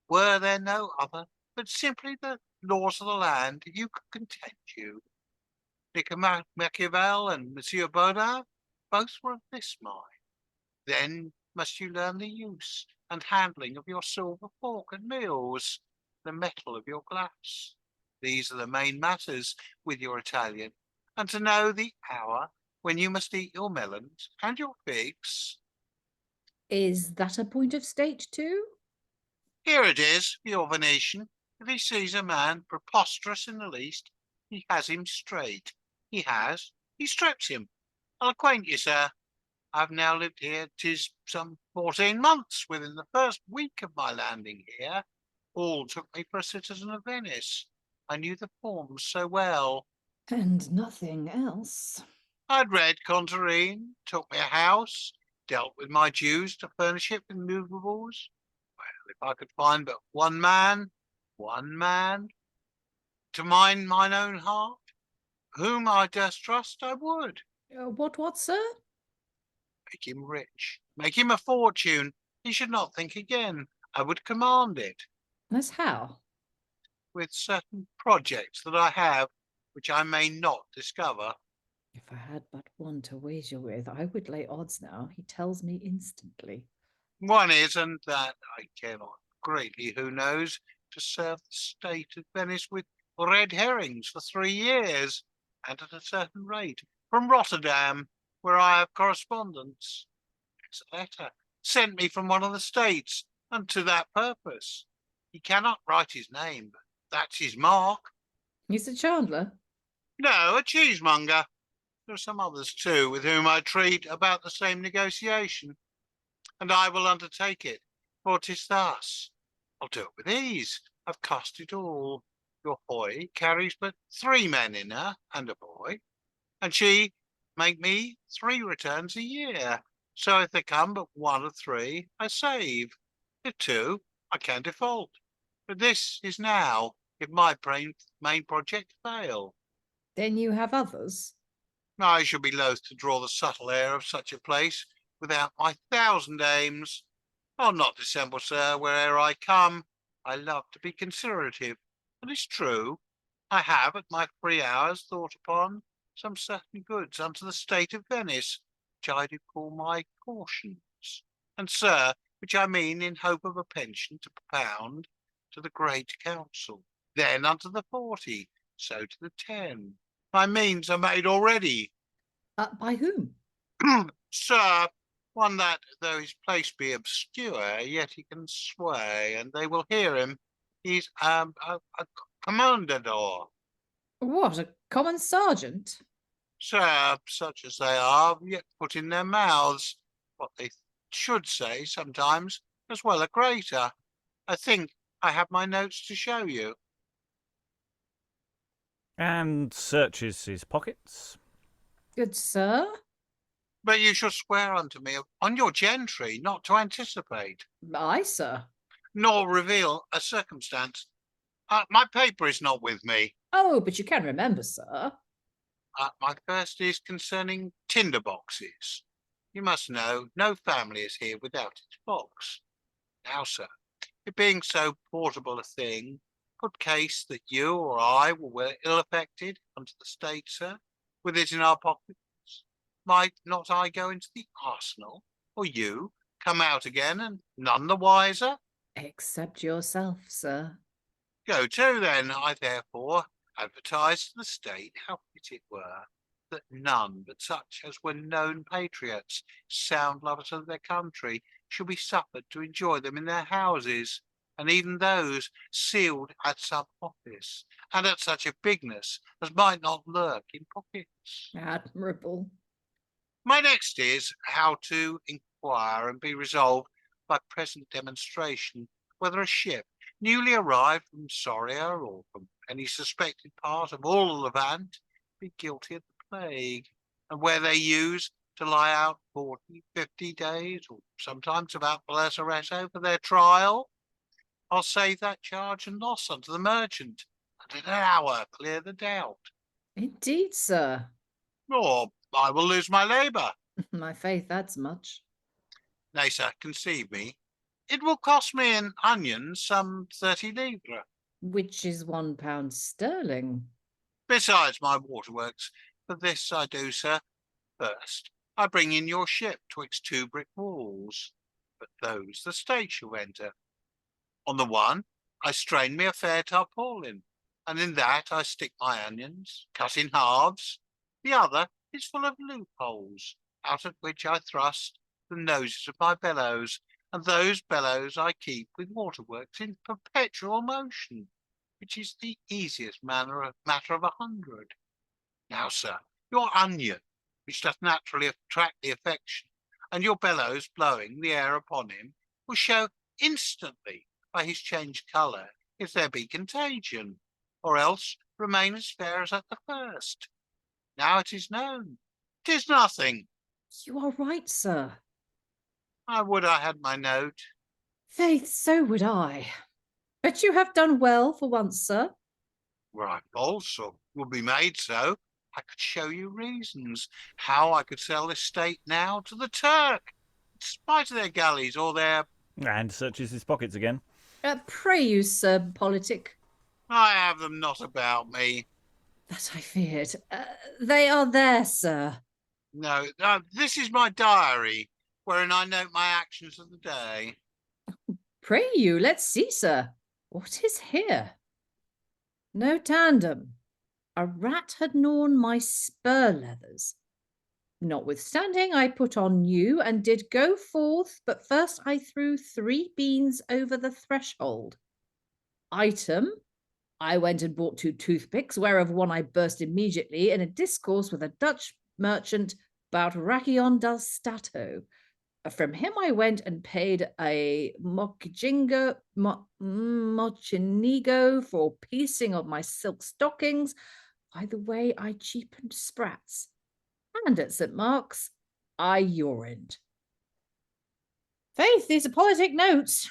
[SPEAKER 3] were there no other, but simply the laws of the land, you could content you. Machiavel and Monsieur Baudin both were of this mind. Then must you learn the use and handling of your silver fork at meals, the metal of your glass. These are the main matters with your Italian, and to know the hour when you must eat your melons and your figs.
[SPEAKER 2] Is that a point of state too?
[SPEAKER 3] Here it is for your Venetian. If he sees a man preposterous in the least, he has him straight. He strips him. I'll acquaint you, sir. I've now lived here, 'tis some 14 months. Within the first week of my landing here, all took me for a citizen of Venice. I knew the forms so well.
[SPEAKER 2] And nothing else.
[SPEAKER 3] I'd read Contarine, took me a house, dealt with my Jews to furnish it with movables. Well, if I could find but one man, to mind mine own heart, whom I durst trust, I would.
[SPEAKER 2] What, sir?
[SPEAKER 3] Make him rich, make him a fortune. He should not think again. I would command it.
[SPEAKER 2] That's how?
[SPEAKER 3] With certain projects that I have, which I may not discover.
[SPEAKER 2] If I had but one to wager with, I would lay odds now. He tells me instantly.
[SPEAKER 3] One is, and that I care not greatly, who knows, to serve the state of Venice with red herrings for 3 years, and at a certain rate, from Rotterdam, where I have correspondence. It's a letter sent me from one of the states, and to that purpose. He cannot write his name, but that's his mark.
[SPEAKER 2] He's a chandler?
[SPEAKER 3] No, a cheesemonger. There are some others too, with whom I treat about the same negotiation, and I will undertake it, for 'tis thus. I'll do it with ease. I've cost it all. Your hoy carries but 3 men in her, and a boy, and she make me 3 returns a year. So if there come but 1 of 3, I save. If 2, I can default. But this is now, if my main project fail.
[SPEAKER 2] Then you have others?
[SPEAKER 3] I should be loath to draw the subtle air of such a place without my 1,000 aims. I'll not dissemble, sir, where'er I come. I love to be considerative, and it's true. I have at my free hours thought upon some certain goods unto the state of Venice, which I do call my cautions, and, sir, which I mean in hope of a pension to propound to the great council, then unto the 40, so to the 10. My means are made already.
[SPEAKER 2] By whom?
[SPEAKER 3] Sir, one that, though his place be obscure, yet he can sway, and they will hear him. He's a commandador.
[SPEAKER 2] What, a common sergeant?
[SPEAKER 3] Sir, such as they are, yet put in their mouths what they should say sometimes, as well a greater. I think I have my notes to show you.
[SPEAKER 1] And searches his pockets.
[SPEAKER 2] Good sir?
[SPEAKER 3] But you shall swear unto me on your gentry not to anticipate,
[SPEAKER 2] Aye, sir.
[SPEAKER 3] nor reveal a circumstance. My paper is not with me.
[SPEAKER 2] Oh, but you can remember, sir.
[SPEAKER 3] My first is concerning tinder boxes. You must know no family is here without its box. Now, sir, it being so portable a thing, put case that you or I were ill affected unto the state, sir, with it in our pockets, might not I go into the arsenal, or you come out again and none the wiser?
[SPEAKER 2] Except yourself, sir.
[SPEAKER 3] Go to, then. I therefore advertise to the state how fit it were that none but such as were known patriots, sound lovers of their country, should be suffered to enjoy them in their houses, and even those sealed at some office, and at such a bigness as might not lurk in pockets.
[SPEAKER 2] Admirable.
[SPEAKER 3] My next is how to inquire and be resolved by present demonstration whether a ship newly arrived from Soria or from any suspected part of all the Levant be guilty of the plague, and where they use to lie out 40, 50 days, or sometimes about Lazaretto for their trial. I'll save that charge and loss unto the merchant, and in an hour clear the doubt.
[SPEAKER 2] Indeed, sir.
[SPEAKER 3] Or I will lose my labour.
[SPEAKER 2] My faith, that's much.
[SPEAKER 3] Nay, sir, conceive me. It will cost me in onions some 30 livres.
[SPEAKER 2] Which is £1 sterling.
[SPEAKER 3] Besides my waterworks. For this I do, sir. First, I bring in your ship twixt two brick walls, but those the state shall enter. On the one, I strain me a fair tarpaulin, and in that I stick my onions, cut in halves. The other is full of loopholes, out at which I thrust the noses of my bellows, and those bellows I keep with waterworks in perpetual motion, which is the easiest matter of 100. Now, sir, your onion, which doth naturally attract the affection, and your bellows blowing the air upon him, will show instantly by his changed colour if there be contagion, or else remain as fair as at the first. Now it is known. 'Tis nothing.
[SPEAKER 2] You are right, sir.
[SPEAKER 3] I would I had my note.
[SPEAKER 2] Faith, so would I. But you have done well for once, sir.
[SPEAKER 3] Were I false, or would be made so, I could show you reasons how I could sell this state now to the Turk, in spite of their galleys or their...
[SPEAKER 1] And searches his pockets again.
[SPEAKER 2] Pray you, Sir Politic.
[SPEAKER 3] I have them not about me.
[SPEAKER 2] That I feared. They are there, sir.
[SPEAKER 3] No, this is my diary, wherein I note my actions of the day.
[SPEAKER 2] Pray you, let's see, sir. What is here? No tandem. A rat had gnawn my spur leathers. Notwithstanding, I put on new and did go forth, but first I threw 3 beans over the threshold. Item, I went and bought 2 toothpicks, whereof one I burst immediately in a discourse with a Dutch merchant about Rachion dal Stato. From him I went and paid a mochinigo for piecing of my silk stockings. By the way, I cheapened sprats. And at St. Mark's, I urined. Faith, these are politic notes.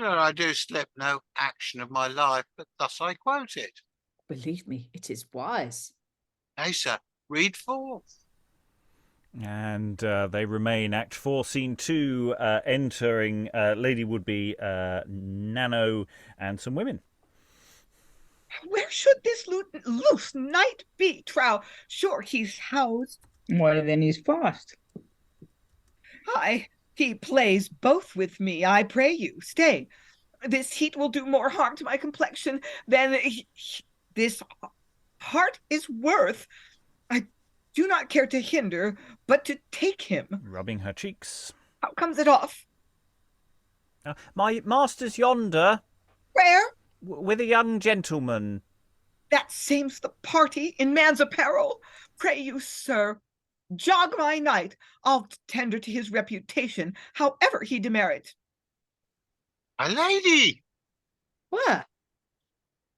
[SPEAKER 3] Sir, I do slip no action of my life, but thus I quote it.
[SPEAKER 2] Believe me, it is wise.
[SPEAKER 3] Nay, sir, read forth.
[SPEAKER 1] And they remain Act 4, Scene 2, entering Lady Would-be, Nano, and some women.
[SPEAKER 4] Where should this loose knight be, trow? Sure he's housed.
[SPEAKER 5] Why, then he's fast.
[SPEAKER 4] Aye, he plays both with me, I pray you. Stay. This heat will do more harm to my complexion than this heart is worth. I do not care to hinder, but to take him.
[SPEAKER 1] Rubbing her cheeks.
[SPEAKER 4] How comes it off?
[SPEAKER 1] My master's yonder.
[SPEAKER 4] Where?
[SPEAKER 1] With a young gentleman.
[SPEAKER 4] That seems the party in man's apparel. Pray you, sir, jog my knight. I'll tender to his reputation, however he demerit.
[SPEAKER 3] My lady!
[SPEAKER 2] Where?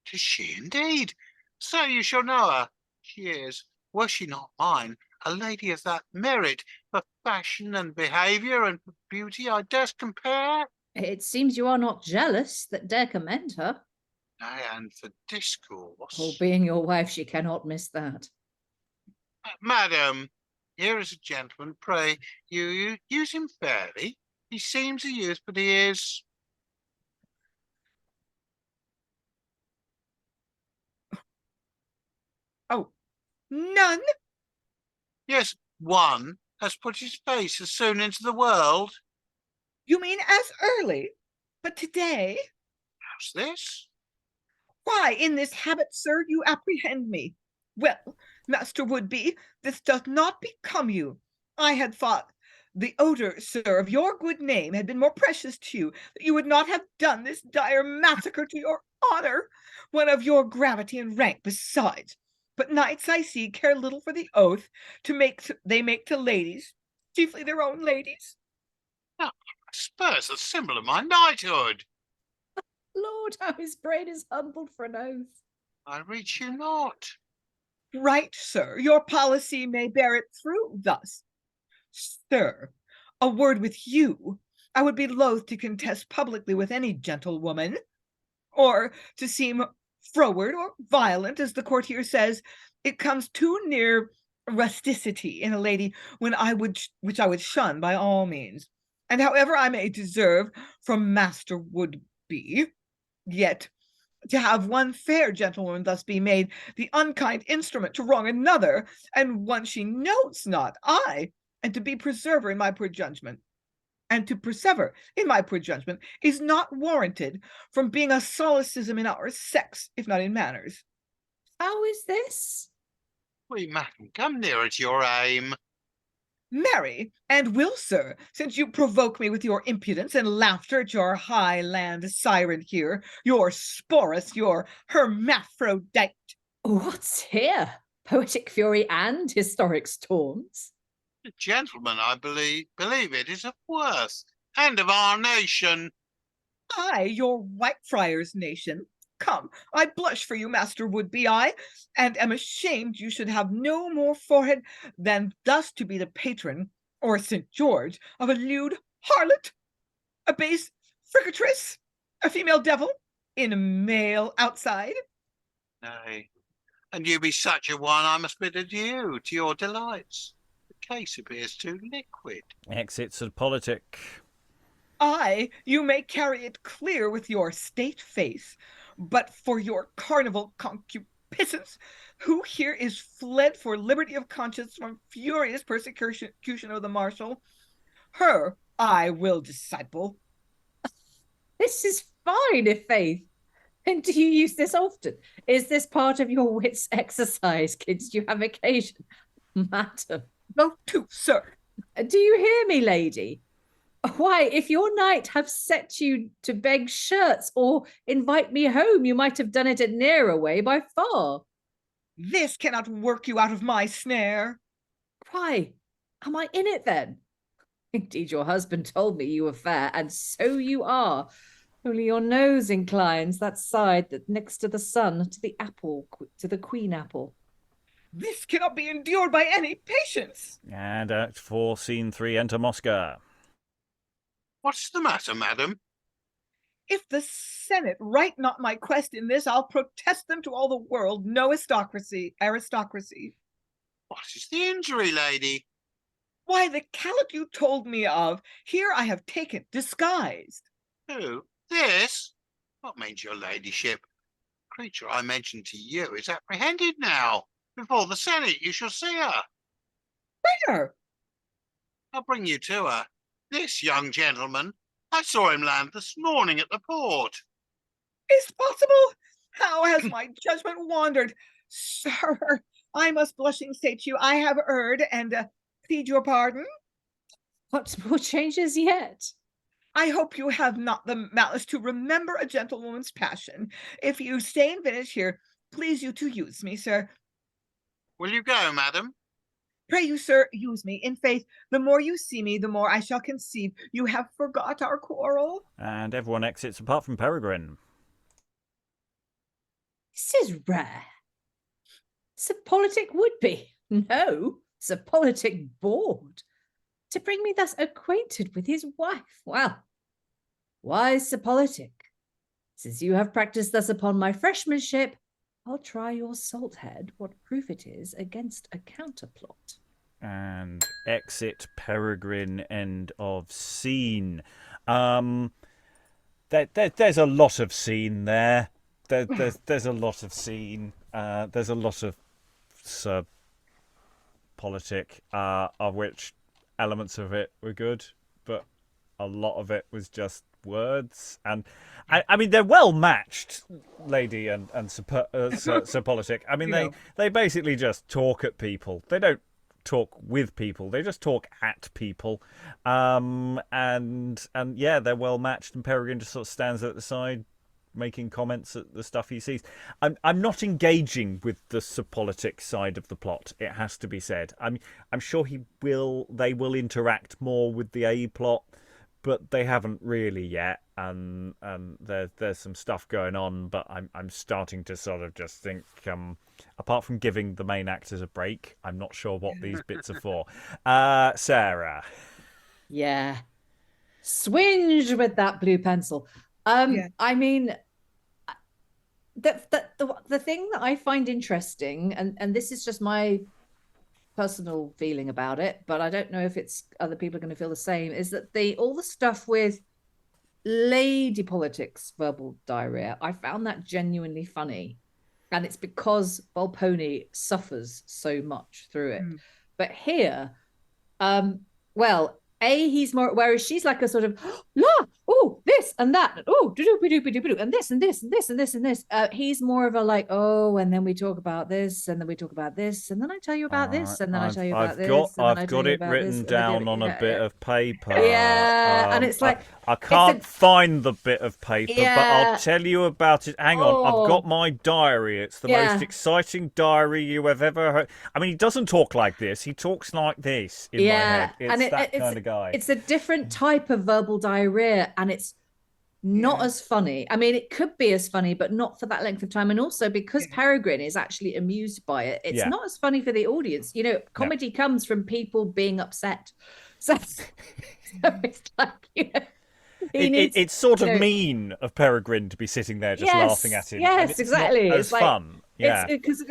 [SPEAKER 3] 'Tis she indeed. So you shall know her. She is, were she not mine, a lady of that merit, for fashion and behaviour and for beauty I durst compare.
[SPEAKER 2] It seems you are not jealous that dare commend her.
[SPEAKER 3] Nay, and for discourse.
[SPEAKER 2] Oh, being your wife, she cannot miss that.
[SPEAKER 3] Madam, here is a gentleman. Pray, you use him fairly. He seems a youth, but he is...
[SPEAKER 4] Oh, none?
[SPEAKER 3] Yes, one has put his face as soon into the world.
[SPEAKER 4] You mean as early? But today?
[SPEAKER 3] How's this?
[SPEAKER 4] Why, in this habit, sir, you apprehend me. Well, Master Would-be, this doth not become you. I had thought the odour, sir, of your good name had been more precious to you, that you would not have done this dire massacre to your honour, one of your gravity and rank besides. but knights I see care little for the oath they make to ladies, chiefly their own ladies.
[SPEAKER 3] Ah, spurs the symbol of my knighthood.
[SPEAKER 2] Lord, how his brain is humbled for an oath.
[SPEAKER 3] I reach you not.
[SPEAKER 4] Right, sir, your policy may bear it through thus. Sir, a word with you. I would be loath to contest publicly with any gentlewoman, or to seem froward or violent, as the courtier says. It comes too near rusticity in a lady which I would shun by all means. And however I may deserve from master would be, yet to have one fair gentlewoman thus be made the unkind instrument to wrong another, and one she knows not, and to be preserver in my poor judgment, and to persever in my poor judgment, is not warranted from being a solecism in our sex, if not in manners.
[SPEAKER 2] How is this?
[SPEAKER 3] We, madam, come nearer to your aim.
[SPEAKER 4] Marry, and will, sir, since you provoke me with your impudence and laughter at your highland siren here, your sporus, your hermaphrodite.
[SPEAKER 2] What's here? Poetic fury and historic storms?
[SPEAKER 3] The gentleman, I believe it is of worth, and of our nation.
[SPEAKER 4] I, your Whitefriars nation. Come, I blush for you, master would-be, and am ashamed you should have no more forehead than thus to be the patron, or St. George, of a lewd harlot, a base fricatrice, a female devil, in a male outside.
[SPEAKER 3] Nay, and you be such a one, I must bid adieu to your delights. The case appears too liquid.
[SPEAKER 1] Exits of Politic.
[SPEAKER 4] You may carry it clear with your state face, but for your carnival concupiscence, who here is fled for liberty of conscience from furious persecution of the marshal, her I will disciple.
[SPEAKER 2] This is fine, i' faith. And do you use this often? Is this part of your wits exercise, kids? Do you have occasion? Madam.
[SPEAKER 4] No, too, sir.
[SPEAKER 2] Do you hear me, lady? Why, if your knight have set you to beg shirts or invite me home, you might have done it a nearer way by far.
[SPEAKER 4] This cannot work you out of my snare.
[SPEAKER 2] Why, am I in it then? Indeed, your husband told me you were fair, and so you are. Only your nose inclines that side that next to the sun, to the apple, to the queen apple.
[SPEAKER 4] This cannot be endured by any patience.
[SPEAKER 1] And Act 4, Scene 3, enter Mosca.
[SPEAKER 3] What's the matter, madam?
[SPEAKER 4] If the Senate write not my quest in this, I'll protest them to all the world. No aristocracy.
[SPEAKER 3] What is the injury, lady?
[SPEAKER 4] Why, the callot you told me of, here I have taken, disguised.
[SPEAKER 3] Who? This? What means your ladyship? The creature I mentioned to you is apprehended now. Before the Senate you shall see her.
[SPEAKER 4] Where?
[SPEAKER 3] I'll bring you to her. This young gentleman, I saw him land this morning at the port.
[SPEAKER 4] Is possible? How has my judgment wandered? Sir, I must blushing say to you, I have erred and plead your pardon.
[SPEAKER 2] What more changes yet?
[SPEAKER 4] I hope you have not the malice to remember a gentlewoman's passion. If you stay and finish here, please you to use me, sir.
[SPEAKER 3] Will you go, madam?
[SPEAKER 4] Pray you, sir, use me. In faith, the more you see me, the more I shall conceive you have forgot our quarrel.
[SPEAKER 1] And everyone exits apart from Peregrine.
[SPEAKER 2] This is rare. Sir Politic would be. No, Sir Politic bored. To bring me thus acquainted with his wife. Well, wise Sir Politic, since you have practised thus upon my freshmanship, I'll try your salt head what proof it is against a counterplot.
[SPEAKER 1] And exit Peregrine, end of scene. There's a lot of scene there. There's a lot of scene. There's a lot of Sir Politic, of which elements of it were good, but a lot of it was just words. And I mean, they're well matched, Lady and Sir Politic. I mean, they basically just talk at people. They don't talk with people. They just talk at people. And yeah, they're well matched. And Peregrine just sort of stands at the side, making comments at the stuff he sees. I'm not engaging with the politics side of the plot. It has to be said. I'm sure they will interact more with the A plot, but they haven't really yet. And there's some stuff going on, but I'm starting to sort of just think, apart from giving the main actors a break, I'm not sure what these bits are for. Sarah.
[SPEAKER 2] Yeah. Swinge with that blue pencil. I mean, the thing that I find interesting, and this is just my personal feeling about it, but I don't know if it's other people are going to feel the same, is that all the stuff with lady politics, verbal diarrhea, I found that genuinely funny. And it's because Volpone suffers so much through it. But here, well, he's more, whereas she's like a sort of, oh, this and that, oh, and this and this and this and this and this. He's more of a like, oh, and then we talk about this, and then we talk about this, and then I tell you about this, and then I tell you about this.
[SPEAKER 1] I've got it written down on a bit of paper.
[SPEAKER 2] Yeah, and it's like
[SPEAKER 1] I can't find the bit of paper, but I'll tell you about it. Hang on, I've got my diary. It's the most exciting diary you have ever heard. I mean, he doesn't talk like this. He talks like this in my head. It's that kind of guy.
[SPEAKER 2] It's a different type of verbal diarrhea, and it's not as funny. I mean, it could be as funny, but not for that length of time. And also because Peregrine is actually amused by it, it's not as funny for the audience. You know, comedy comes from people being upset. So it's like, you know,
[SPEAKER 1] it's sort of mean of Peregrine to be sitting there just laughing at him.
[SPEAKER 2] Yes, exactly.
[SPEAKER 1] It's like, fun. Yeah,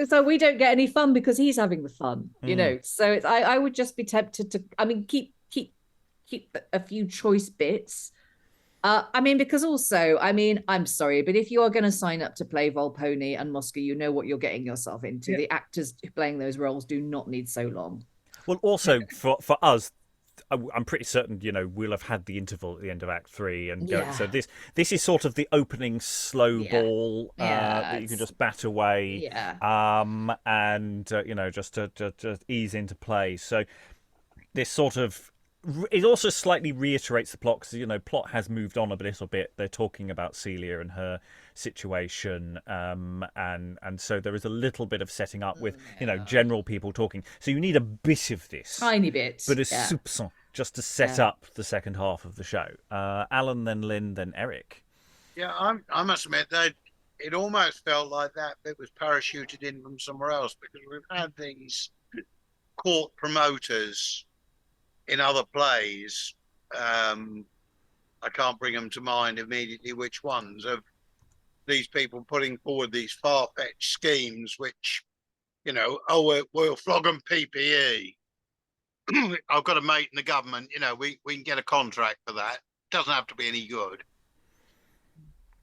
[SPEAKER 2] so we don't get any fun because he's having the fun. You know, so I would just be tempted to. I mean, keep a few choice bits. I mean, because also, I mean, I'm sorry, but if you are going to sign up to play Volpone and Mosca, you know what you're getting yourself into. The actors playing those roles do not need so long.
[SPEAKER 1] Well, also for us, I'm pretty certain, you know, we'll have had the interval at the end of Act 3 and go. So this is sort of the opening slow ball that you can just bat away, and you know, just to ease into play. So this sort of, it also slightly reiterates the plot because, you know, plot has moved on a little bit. They're talking about Celia and her situation, and so there is a little bit of setting up with, you know, general people talking. So you need a bit of this,
[SPEAKER 2] tiny bit,
[SPEAKER 1] but a soupçon just to set up the second half of the show. Alan, then Lynn, then Eric.
[SPEAKER 3] Yeah, I must admit that it almost felt like that bit was parachuted in from somewhere else, because we've had these court promoters in other plays. I can't bring them to mind immediately which ones, of these people putting forward these far-fetched schemes which, you know, we'll flog them PPE. I've got a mate in the government, you know, we can get a contract for that. Doesn't have to be any good.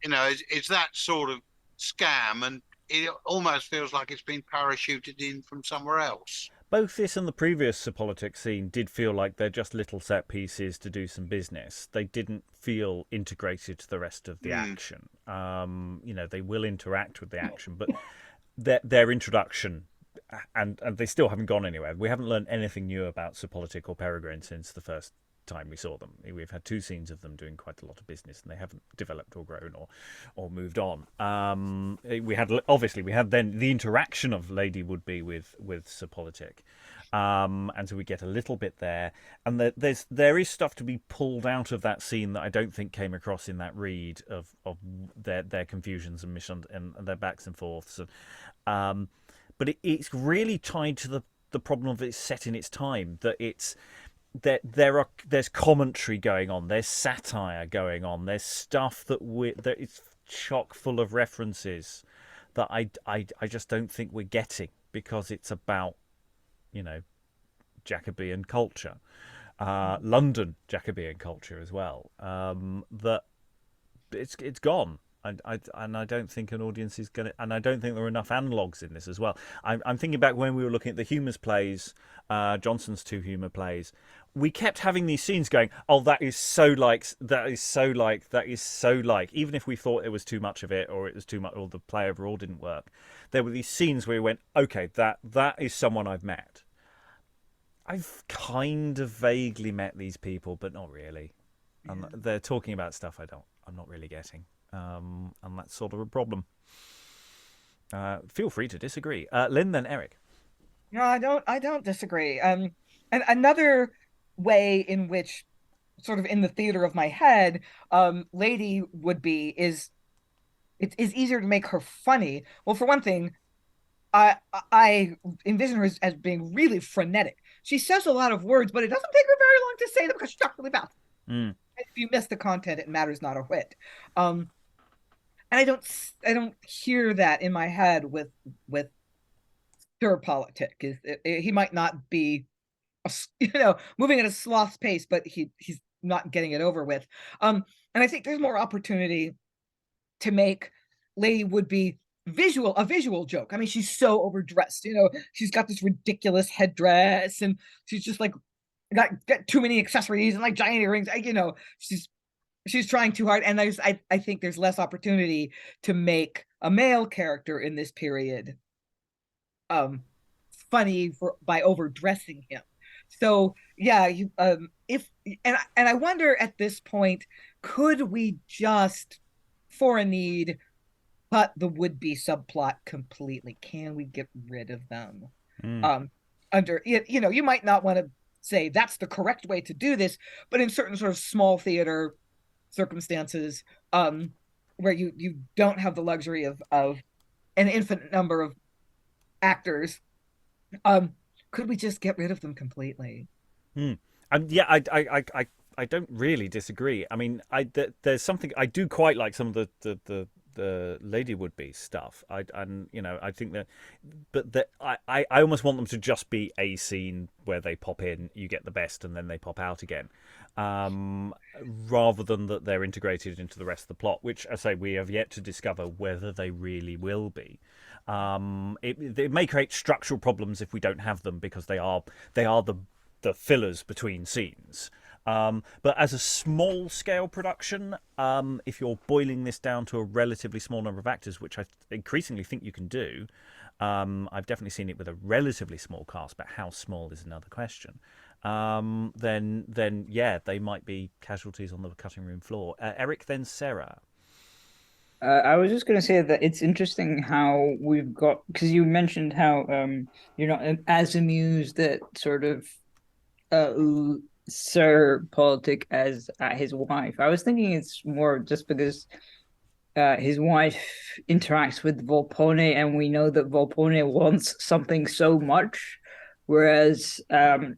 [SPEAKER 3] You know, it's that sort of scam, and it almost feels like it's been parachuted in from somewhere else.
[SPEAKER 1] Both this and the previous politics scene did feel like they're just little set pieces to do some business. They didn't feel integrated to the rest of the action. You know, they will interact with the action, but their introduction, and they still haven't gone anywhere. We haven't learned anything new about Sir Politic or Peregrine since the first time we saw them. We've had 2 scenes of them doing quite a lot of business, and they haven't developed or grown or moved on. We had then the interaction of Lady Would-Be with Sir Politic, and so we get a little bit there, and there is stuff to be pulled out of that scene that I don't think came across in that read of their confusions and mission and their backs and forths, but it's really tied to the problem of it's set in its time, that it's there's commentary going on, there's satire going on, there's stuff that it's chock full of references that I just don't think we're getting, because it's about, you know, Jacobean culture, London Jacobean culture as well. That it's gone. And I don't think an audience is going to, and I don't think there are enough analogues in this as well. I'm thinking back when we were looking at the humours plays, Jonson's 2 humour plays. We kept having these scenes going, oh, that is so like, even if we thought it was too much of it, or it was too much, or the play overall didn't work. There were these scenes where we went, okay, that is someone I've met. I've kind of vaguely met these people, but not really. And they're talking about stuff I'm not really getting. and that's sort of a problem. Feel free to disagree. Lynn, then Eric.
[SPEAKER 4] No, I don't disagree. And another way in which, sort of in the theater of my head, Lady would be is it's easier to make her funny. Well, for one thing, I envision her as being really frenetic. She says a lot of words, but it doesn't take her very long to say them because she talks really fast.
[SPEAKER 1] Mm.
[SPEAKER 4] If you miss the content, it matters not a whit. And I don't hear that in my head with Sir Politic. He might not be, moving at a sloth's pace, but he's not getting it over with. And I think there's more opportunity to make Lady Would-be a visual joke. I mean, she's so overdressed. She's got this ridiculous headdress, and she's just like got too many accessories and like giant earrings. She's trying too hard, and I think there's less opportunity to make a male character in this period funny by overdressing him. So yeah, I wonder at this point, could we just, for a need, cut the would-be subplot completely? Can we get rid of them? You might not want to say that's the correct way to do this, but in certain sort of small theater circumstances, where you don't have the luxury of an infinite number of actors, could we just get rid of them completely?
[SPEAKER 1] Yeah, I don't really disagree. I mean, there's something I do quite like, some of the Lady Would-be stuff. I think that, but I almost want them to just be a scene where they pop in, you get the best, and then they pop out again, rather than that they're integrated into the rest of the plot, which I say we have yet to discover whether they really will be. It may create structural problems if we don't have them, because they are the fillers between scenes. But as a small scale production, if you're boiling this down to a relatively small number of actors, which I increasingly think you can do, I've definitely seen it with a relatively small cast, but how small is another question. Then yeah, they might be casualties on the cutting room floor. Eric, then Sarah.
[SPEAKER 5] I was just going to say that it's interesting how we've got, because you mentioned how you're not as amused at sort of Sir Politic as his wife. I was thinking it's more just because his wife interacts with Volpone, and we know that Volpone wants something so much, whereas we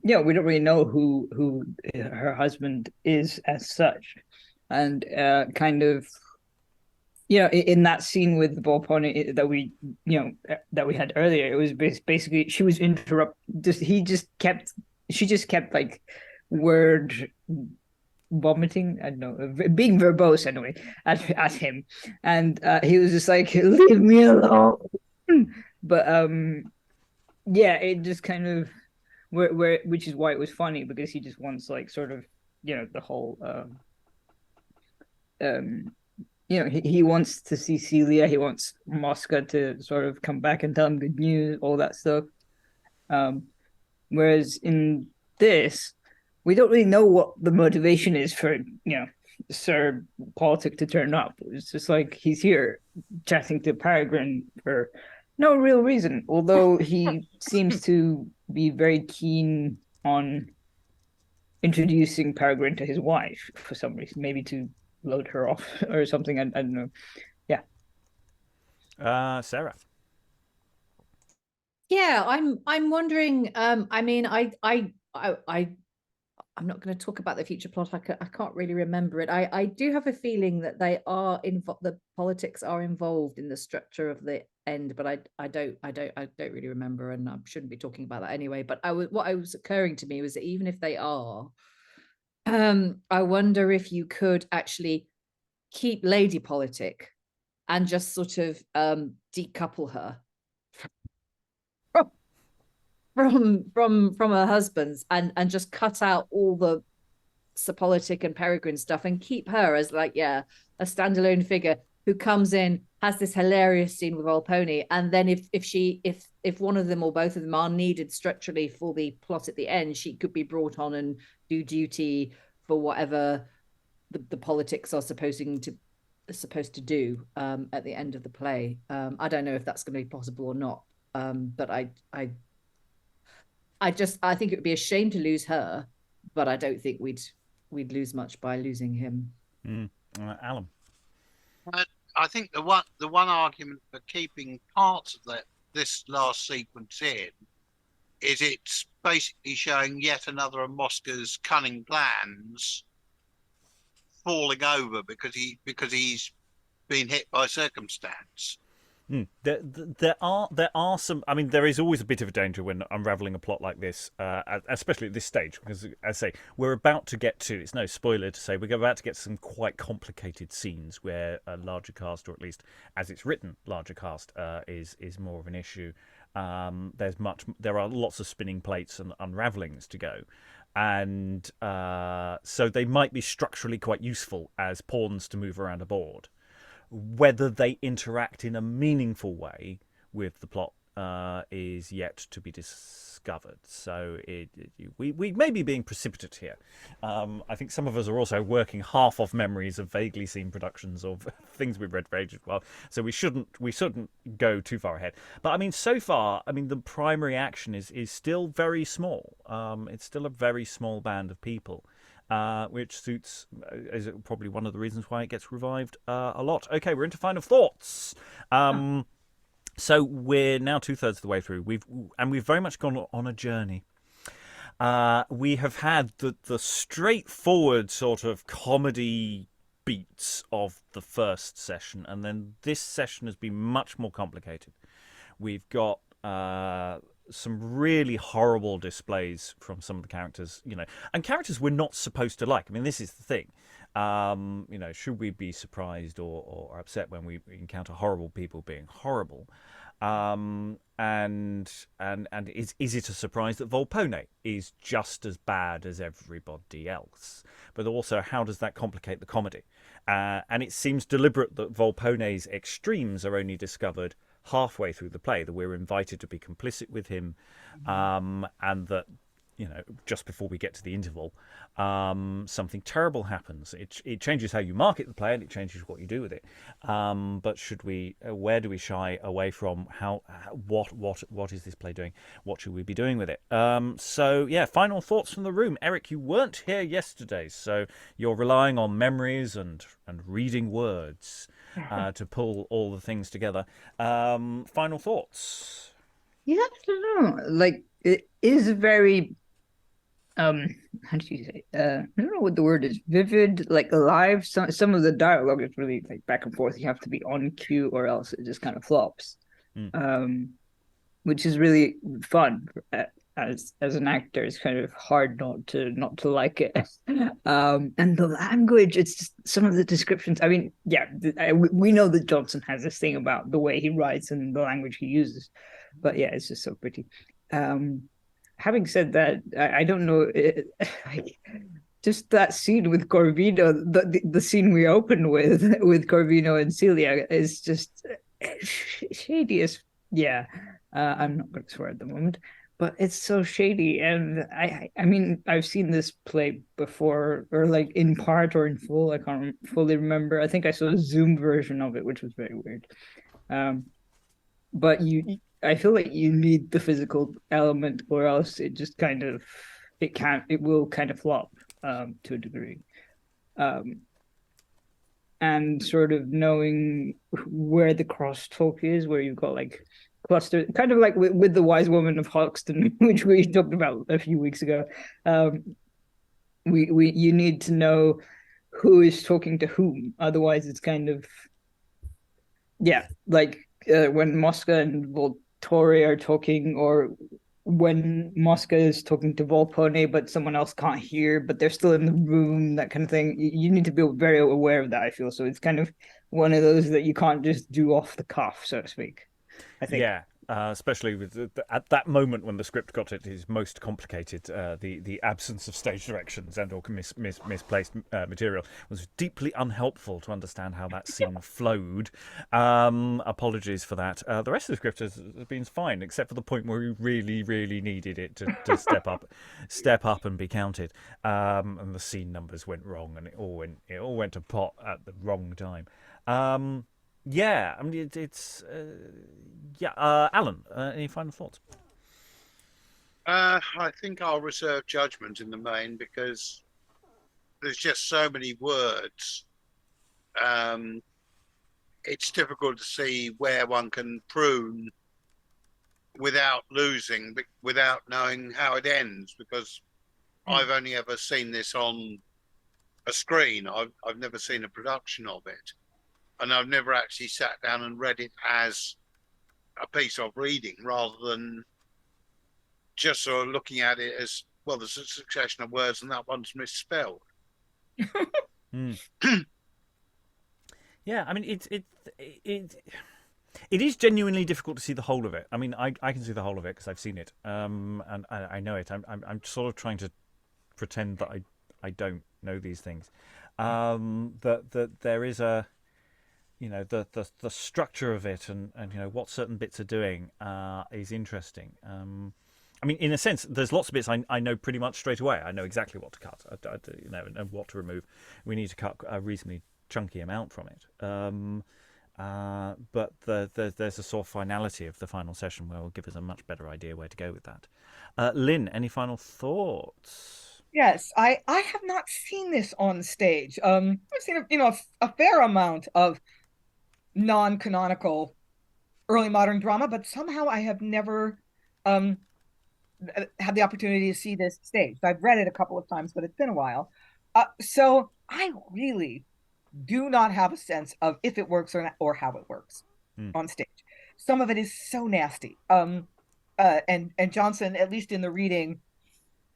[SPEAKER 5] don't really know who her husband is as such, and kind of. In that scene with Volpone that we had earlier, it was basically she was interrupted. She just kept like word vomiting. I don't know, being verbose anyway at him, and he was just like, "Leave me alone." But it just kind of which is why it was funny, because he just wants like sort of the whole he wants to see Celia. He wants Mosca to sort of come back and tell him good news, all that stuff. Whereas in this, we don't really know what the motivation is for, Sir Politic to turn up. It's just like he's here chatting to Peregrine for no real reason, although he seems to be very keen on introducing Peregrine to his wife for some reason, maybe to load her off or something. I don't know. Yeah.
[SPEAKER 1] Sarah.
[SPEAKER 2] Yeah, I'm wondering. I mean, I'm not going to talk about the future plot. I can't really remember it. I do have a feeling that they are the politics are involved in the structure of the end, but I don't really remember, and I shouldn't be talking about that anyway. But what was occurring to me was that even if they are, I wonder if you could actually keep Lady Politic and just sort of decouple her from her husband's, and just cut out all the Sir Politic and Peregrine stuff, and keep her as like a standalone figure who comes in, has this hilarious scene with Volpone, and then if one of them or both of them are needed structurally for the plot at the end, she could be brought on and do duty for whatever the politics are supposing to supposed to do at the end of the play. I don't know if that's going to be possible or not, but I think it would be a shame to lose her, but I don't think we'd lose much by losing him.
[SPEAKER 1] Alan.
[SPEAKER 3] I think the one argument for keeping parts of this last sequence in is it's basically showing yet another of Mosca's cunning plans falling over because he's been hit by circumstance.
[SPEAKER 1] There are some. I mean, there is always a bit of a danger when unraveling a plot like this, especially at this stage, because, as I say, we're about to get to. It's no spoiler to say we're about to get some quite complicated scenes where a larger cast, or at least as it's written, larger cast is more of an issue. There are lots of spinning plates and unravelings to go, and so they might be structurally quite useful as pawns to move around a board. Whether they interact in a meaningful way with the plot is yet to be discovered. So we may be being precipitate here. I think some of us are also working half off memories of vaguely seen productions of things we've read for ages. Well, so we shouldn't go too far ahead. But I mean, so far, I mean, the primary action is still very small. It's still a very small band of people. Which suits is probably one of the reasons why it gets revived a lot. Okay, we're into final thoughts. So we're now 2/3 of the way through. We've very much gone on a journey. We have had the straightforward sort of comedy beats of the first session, and then this session has been much more complicated. We've got some really horrible displays from some of the characters, and characters we're not supposed to like. I mean, this is the thing. Should we be surprised or upset when we encounter horrible people being horrible? And is it a surprise that Volpone is just as bad as everybody else? But also, how does that complicate the comedy? And it seems deliberate that Volpone's extremes are only discovered halfway through the play, that we're invited to be complicit with him, and that just before we get to the interval, something terrible happens. It changes how you market the play, and it changes what you do with it. But where do we shy away from? What is this play doing? What should we be doing with it? So yeah, final thoughts from the room. Eric, you weren't here yesterday, so you're relying on memories and reading words to pull all the things together. Final thoughts?
[SPEAKER 5] Yeah, I don't know. Like, it is very how do you say? I don't know what the word is. Vivid, like alive. Some of the dialogue is really like back and forth. You have to be on cue, or else it just kind of flops. Which is really fun. As an actor, it's kind of hard not to like it. And the language, it's just some of the descriptions. I mean, yeah, we know that Jonson has this thing about the way he writes and the language he uses, but yeah, it's just so pretty. Having said that, I don't know, just that scene with Corvino, the scene we opened with Corvino and Celia is just shady as, yeah. I'm not going to swear at the moment, but it's so shady. And I mean, I've seen this play before, or like in part or in full. I can't fully remember. I think I saw a Zoom version of it, which was very weird. But I feel like you need the physical element, or else it just kind of, it will kind of flop to a degree. And sort of knowing where the crosstalk is, where you've got like cluster, kind of like with the Wise Woman of Hoxton, which we talked about a few weeks ago. You need to know who is talking to whom, otherwise it's kind of, yeah, like when Mosca and Voltore are talking, or when Mosca is talking to Volpone but someone else can't hear, but they're still in the room, that kind of thing. You need to be very aware of that, I feel. So it's kind of one of those that you can't just do off the cuff, so to speak, I think.
[SPEAKER 1] Yeah, especially with at that moment when the script got it is most complicated. The absence of stage directions and or misplaced material was deeply unhelpful to understand how that scene flowed. Apologies for that. The rest of the script has been fine, except for the point where we really, really needed it to step up and be counted. And the scene numbers went wrong, and it all went to pot at the wrong time. Yeah, I mean, it's yeah. Alan, any final thoughts?
[SPEAKER 3] I think I'll reserve judgment in the main because there's just so many words. It's difficult to see where one can prune without losing, without knowing how it ends, because I've only ever seen this on a screen. I've never seen a production of it, and I've never actually sat down and read it as a piece of reading, rather than just sort of looking at it as, well, there's a succession of words and that one's misspelled.
[SPEAKER 1] Yeah, I mean, it is genuinely difficult to see the whole of it. I mean, I can see the whole of it because I've seen it, and I know it. I'm sort of trying to pretend that I don't know these things. That there is a, you know, the structure of it, and you know what certain bits are doing is interesting. I mean, in a sense, there's lots of bits I know pretty much straight away. I know exactly what to cut, you know, and what to remove. We need to cut a reasonably chunky amount from it. But there's a sort of finality of the final session where will give us a much better idea where to go with that. Lynn, any final thoughts?
[SPEAKER 4] Yes, I have not seen this on stage. I've seen a fair amount of non-canonical early modern drama, but somehow I have never had the opportunity to see this staged. I've read it a couple of times, but it's been a while. So I really do not have a sense of if it works or not, or how it works on stage. Some of it is so nasty. And Jonson, at least in the reading,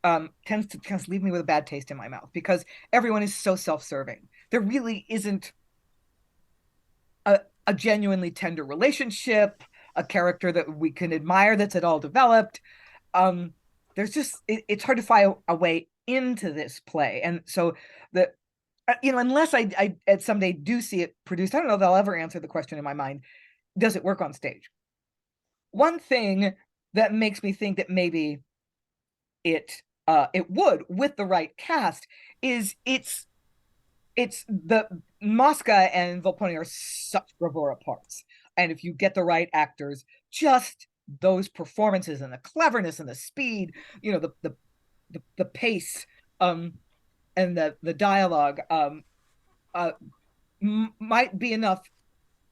[SPEAKER 4] tends to leave me with a bad taste in my mouth because everyone is so self-serving. There really isn't a genuinely tender relationship, a character that we can admire that's at all developed. There's just it's hard to find a way into this play, and so unless I someday do see it produced, I don't know if I'll ever answer the question in my mind: does it work on stage? One thing that makes me think that maybe it would, with the right cast, is it's the Mosca and Volpone are such bravura parts, and if you get the right actors, just those performances and the cleverness and the speed, you know, the pace, and the dialogue, might be enough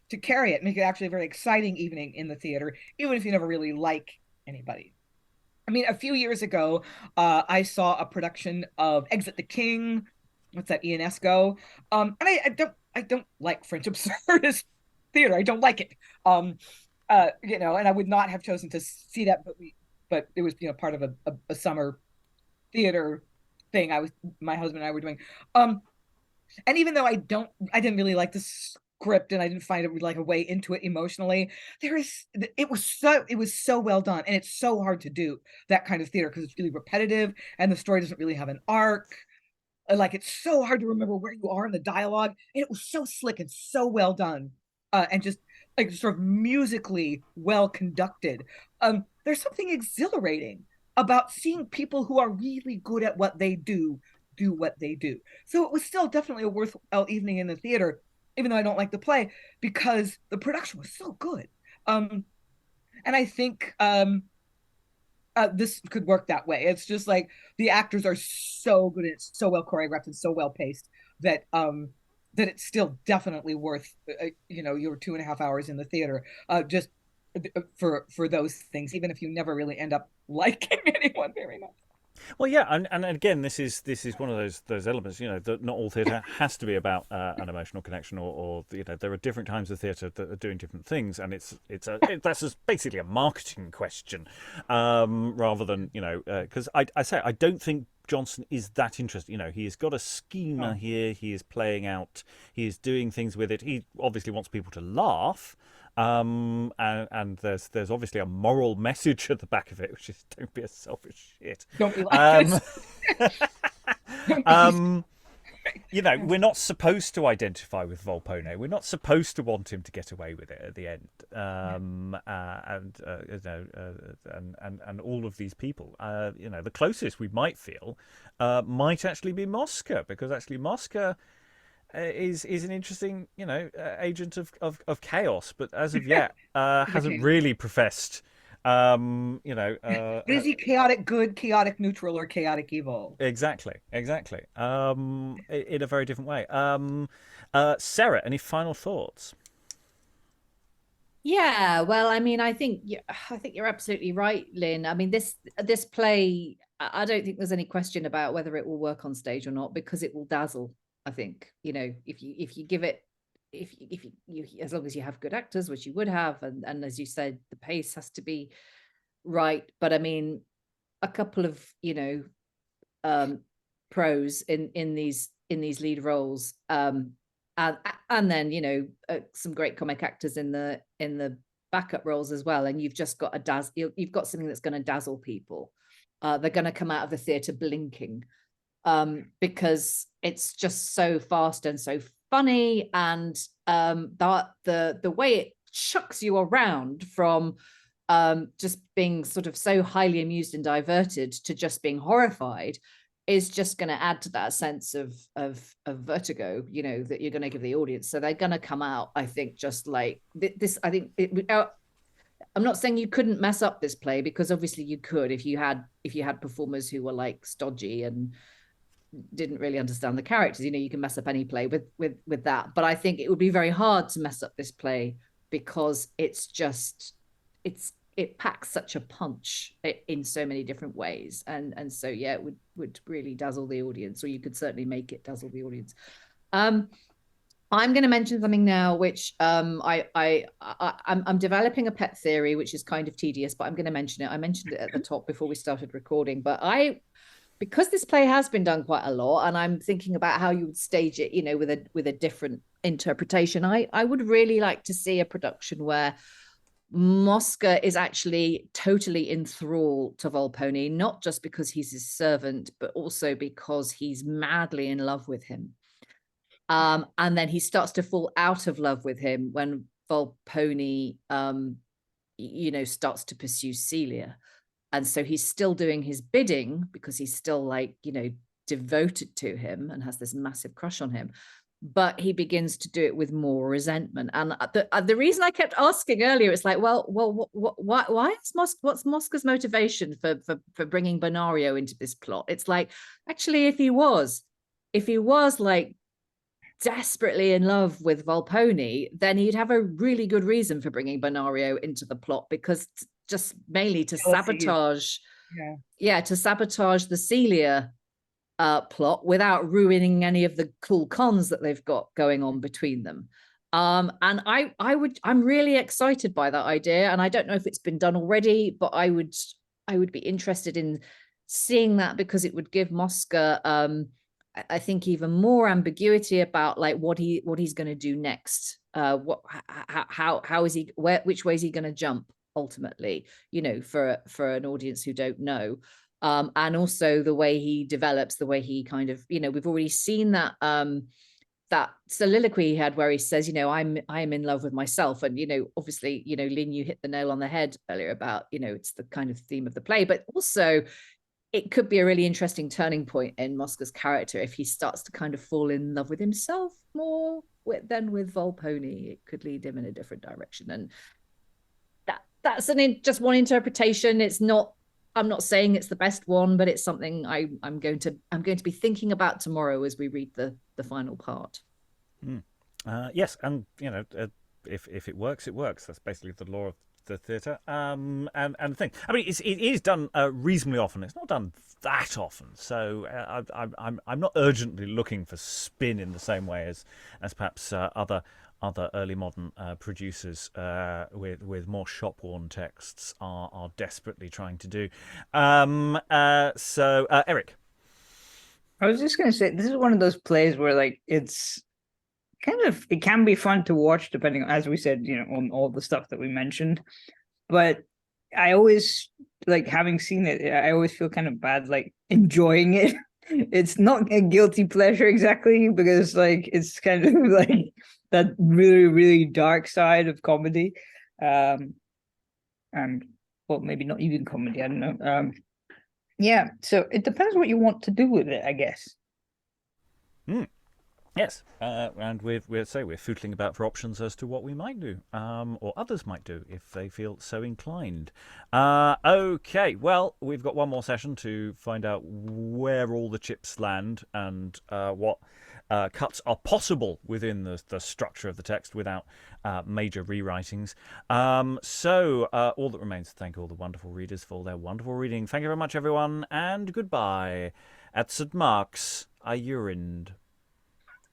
[SPEAKER 4] to carry it, make it actually a very exciting evening in the theater, even if you never really like anybody. I mean, a few years ago, I saw a production of Exit the King. What's that, Ionesco? And I don't like French absurdist theater. I don't like it. And I would not have chosen to see that, but it was, part of a summer theater thing my husband and I were doing. And even though I didn't really like the script and I didn't find it like a way into it emotionally, it was so well done, and it's so hard to do that kind of theater because it's really repetitive and the story doesn't really have an arc. Like, it's so hard to remember where you are in the dialogue, and it was so slick and so well done, and just like sort of musically well conducted. There's something exhilarating about seeing people who are really good at what they do what they do. So it was still definitely a worthwhile evening in the theater, even though I don't like the play, because the production was so good. And I think this could work that way. It's just like the actors are so good, it's so well choreographed and so well paced that that it's still definitely worth your 2.5 hours in the theater, just for those things, even if you never really end up liking anyone very much.
[SPEAKER 1] Well, yeah, and again, this is one of those elements. That not all theatre has to be about an emotional connection, or there are different kinds of theatre that are doing different things, and that's basically a marketing question, rather than because I don't think Jonson is that interested. He has got a schema here. He is playing out. He is doing things with it. He obviously wants people to laugh. And there's obviously a moral message at the back of it, which is don't be a selfish shit.
[SPEAKER 4] Don't be like
[SPEAKER 1] this. We're not supposed to identify with Volpone. We're not supposed to want him to get away with it at the end. And all of these people, the closest we might feel might actually be Mosca, because actually Mosca, is an interesting, agent of chaos, but as of yet, hasn't really professed,
[SPEAKER 4] Is he chaotic good, chaotic neutral, or chaotic evil?
[SPEAKER 1] Exactly. In a very different way. Sarah, any final thoughts?
[SPEAKER 2] Yeah, well, I mean, I think you're absolutely right, Lynn. I mean, this play, I don't think there's any question about whether it will work on stage or not, because it will dazzle. I think, if you give it, if you as long as you have good actors, which you would have, and as you said, the pace has to be right. But I mean, a couple of pros in these lead roles, and then some great comic actors in the backup roles as well, and you've just got you've got something that's going to dazzle people. They're going to come out of the theater blinking, because it's just so fast and so funny, and the way it chucks you around from just being sort of so highly amused and diverted to just being horrified is just going to add to that sense of vertigo, that you're going to give the audience. So they're going to come out, I think, just like this. I think I'm not saying you couldn't mess up this play, because obviously you could if you had performers who were like stodgy and didn't really understand the characters. You can mess up any play with that. But I think it would be very hard to mess up this play, because it packs such a punch in so many different ways, and so yeah, it would really dazzle the audience, or you could certainly make it dazzle the audience. I'm going to mention something now, which I'm developing a pet theory, which is kind of tedious, but I'm going to mention it. I mentioned it at the top before we started recording, but because this play has been done quite a lot, and I'm thinking about how you would stage it, with a different interpretation. I would really like to see a production where Mosca is actually totally in thrall to Volpone, not just because he's his servant, but also because he's madly in love with him. And then he starts to fall out of love with him when Volpone, starts to pursue Celia. And so he's still doing his bidding, because he's still devoted to him and has this massive crush on him. But he begins to do it with more resentment. And the reason I kept asking earlier, it's like, why is what's Mosca's motivation for bringing Bonario into this plot? It's like, actually, if he was like desperately in love with Volpone, then he'd have a really good reason for bringing Bonario into the plot, because just mainly to sabotage, to sabotage the Celia plot without ruining any of the cool cons that they've got going on between them. And I'm really excited by that idea, and I don't know if it's been done already, but I would be interested in seeing that, because it would give Mosca I think even more ambiguity about what he's going to do next. How is he, which way is he going to jump ultimately, for an audience who don't know. And also the way he develops, the way he kind of, we've already seen that that soliloquy he had where he says, I'm in love with myself. And, obviously, Lynn, you hit the nail on the head earlier about, it's the kind of theme of the play, but also it could be a really interesting turning point in Mosca's character if he starts to kind of fall in love with himself more than with Volpone. It could lead him in a different direction. And that's just one interpretation. I'm not saying it's the best one, but it's something I'm going to be thinking about tomorrow as we read the final part.
[SPEAKER 1] Yes, and if it works, it works. That's basically the law of the theatre. And the thing, I mean, it is done reasonably often. It's not done that often, so I'm not urgently looking for spin in the same way as perhaps other early modern producers with more shop-worn texts are desperately trying to do. So Eric,
[SPEAKER 5] I was just going to say, this is one of those plays where it's it can be fun to watch, depending on, as we said, on all the stuff that we mentioned. But I always, having seen it, I always feel kind of bad, enjoying it. It's not a guilty pleasure exactly, because it's kind of that really, really dark side of comedy. And well, maybe not even comedy, I don't know. Yeah, so it depends what you want to do with it, I guess.
[SPEAKER 1] Yes, and we're footling about for options as to what we might do, or others might do if they feel so inclined. Okay, well, we've got one more session to find out where all the chips land and what cuts are possible within the structure of the text without major rewritings. So all that remains to thank all the wonderful readers for their wonderful reading. Thank you very much, everyone, and goodbye. At St. Mark's, I urined.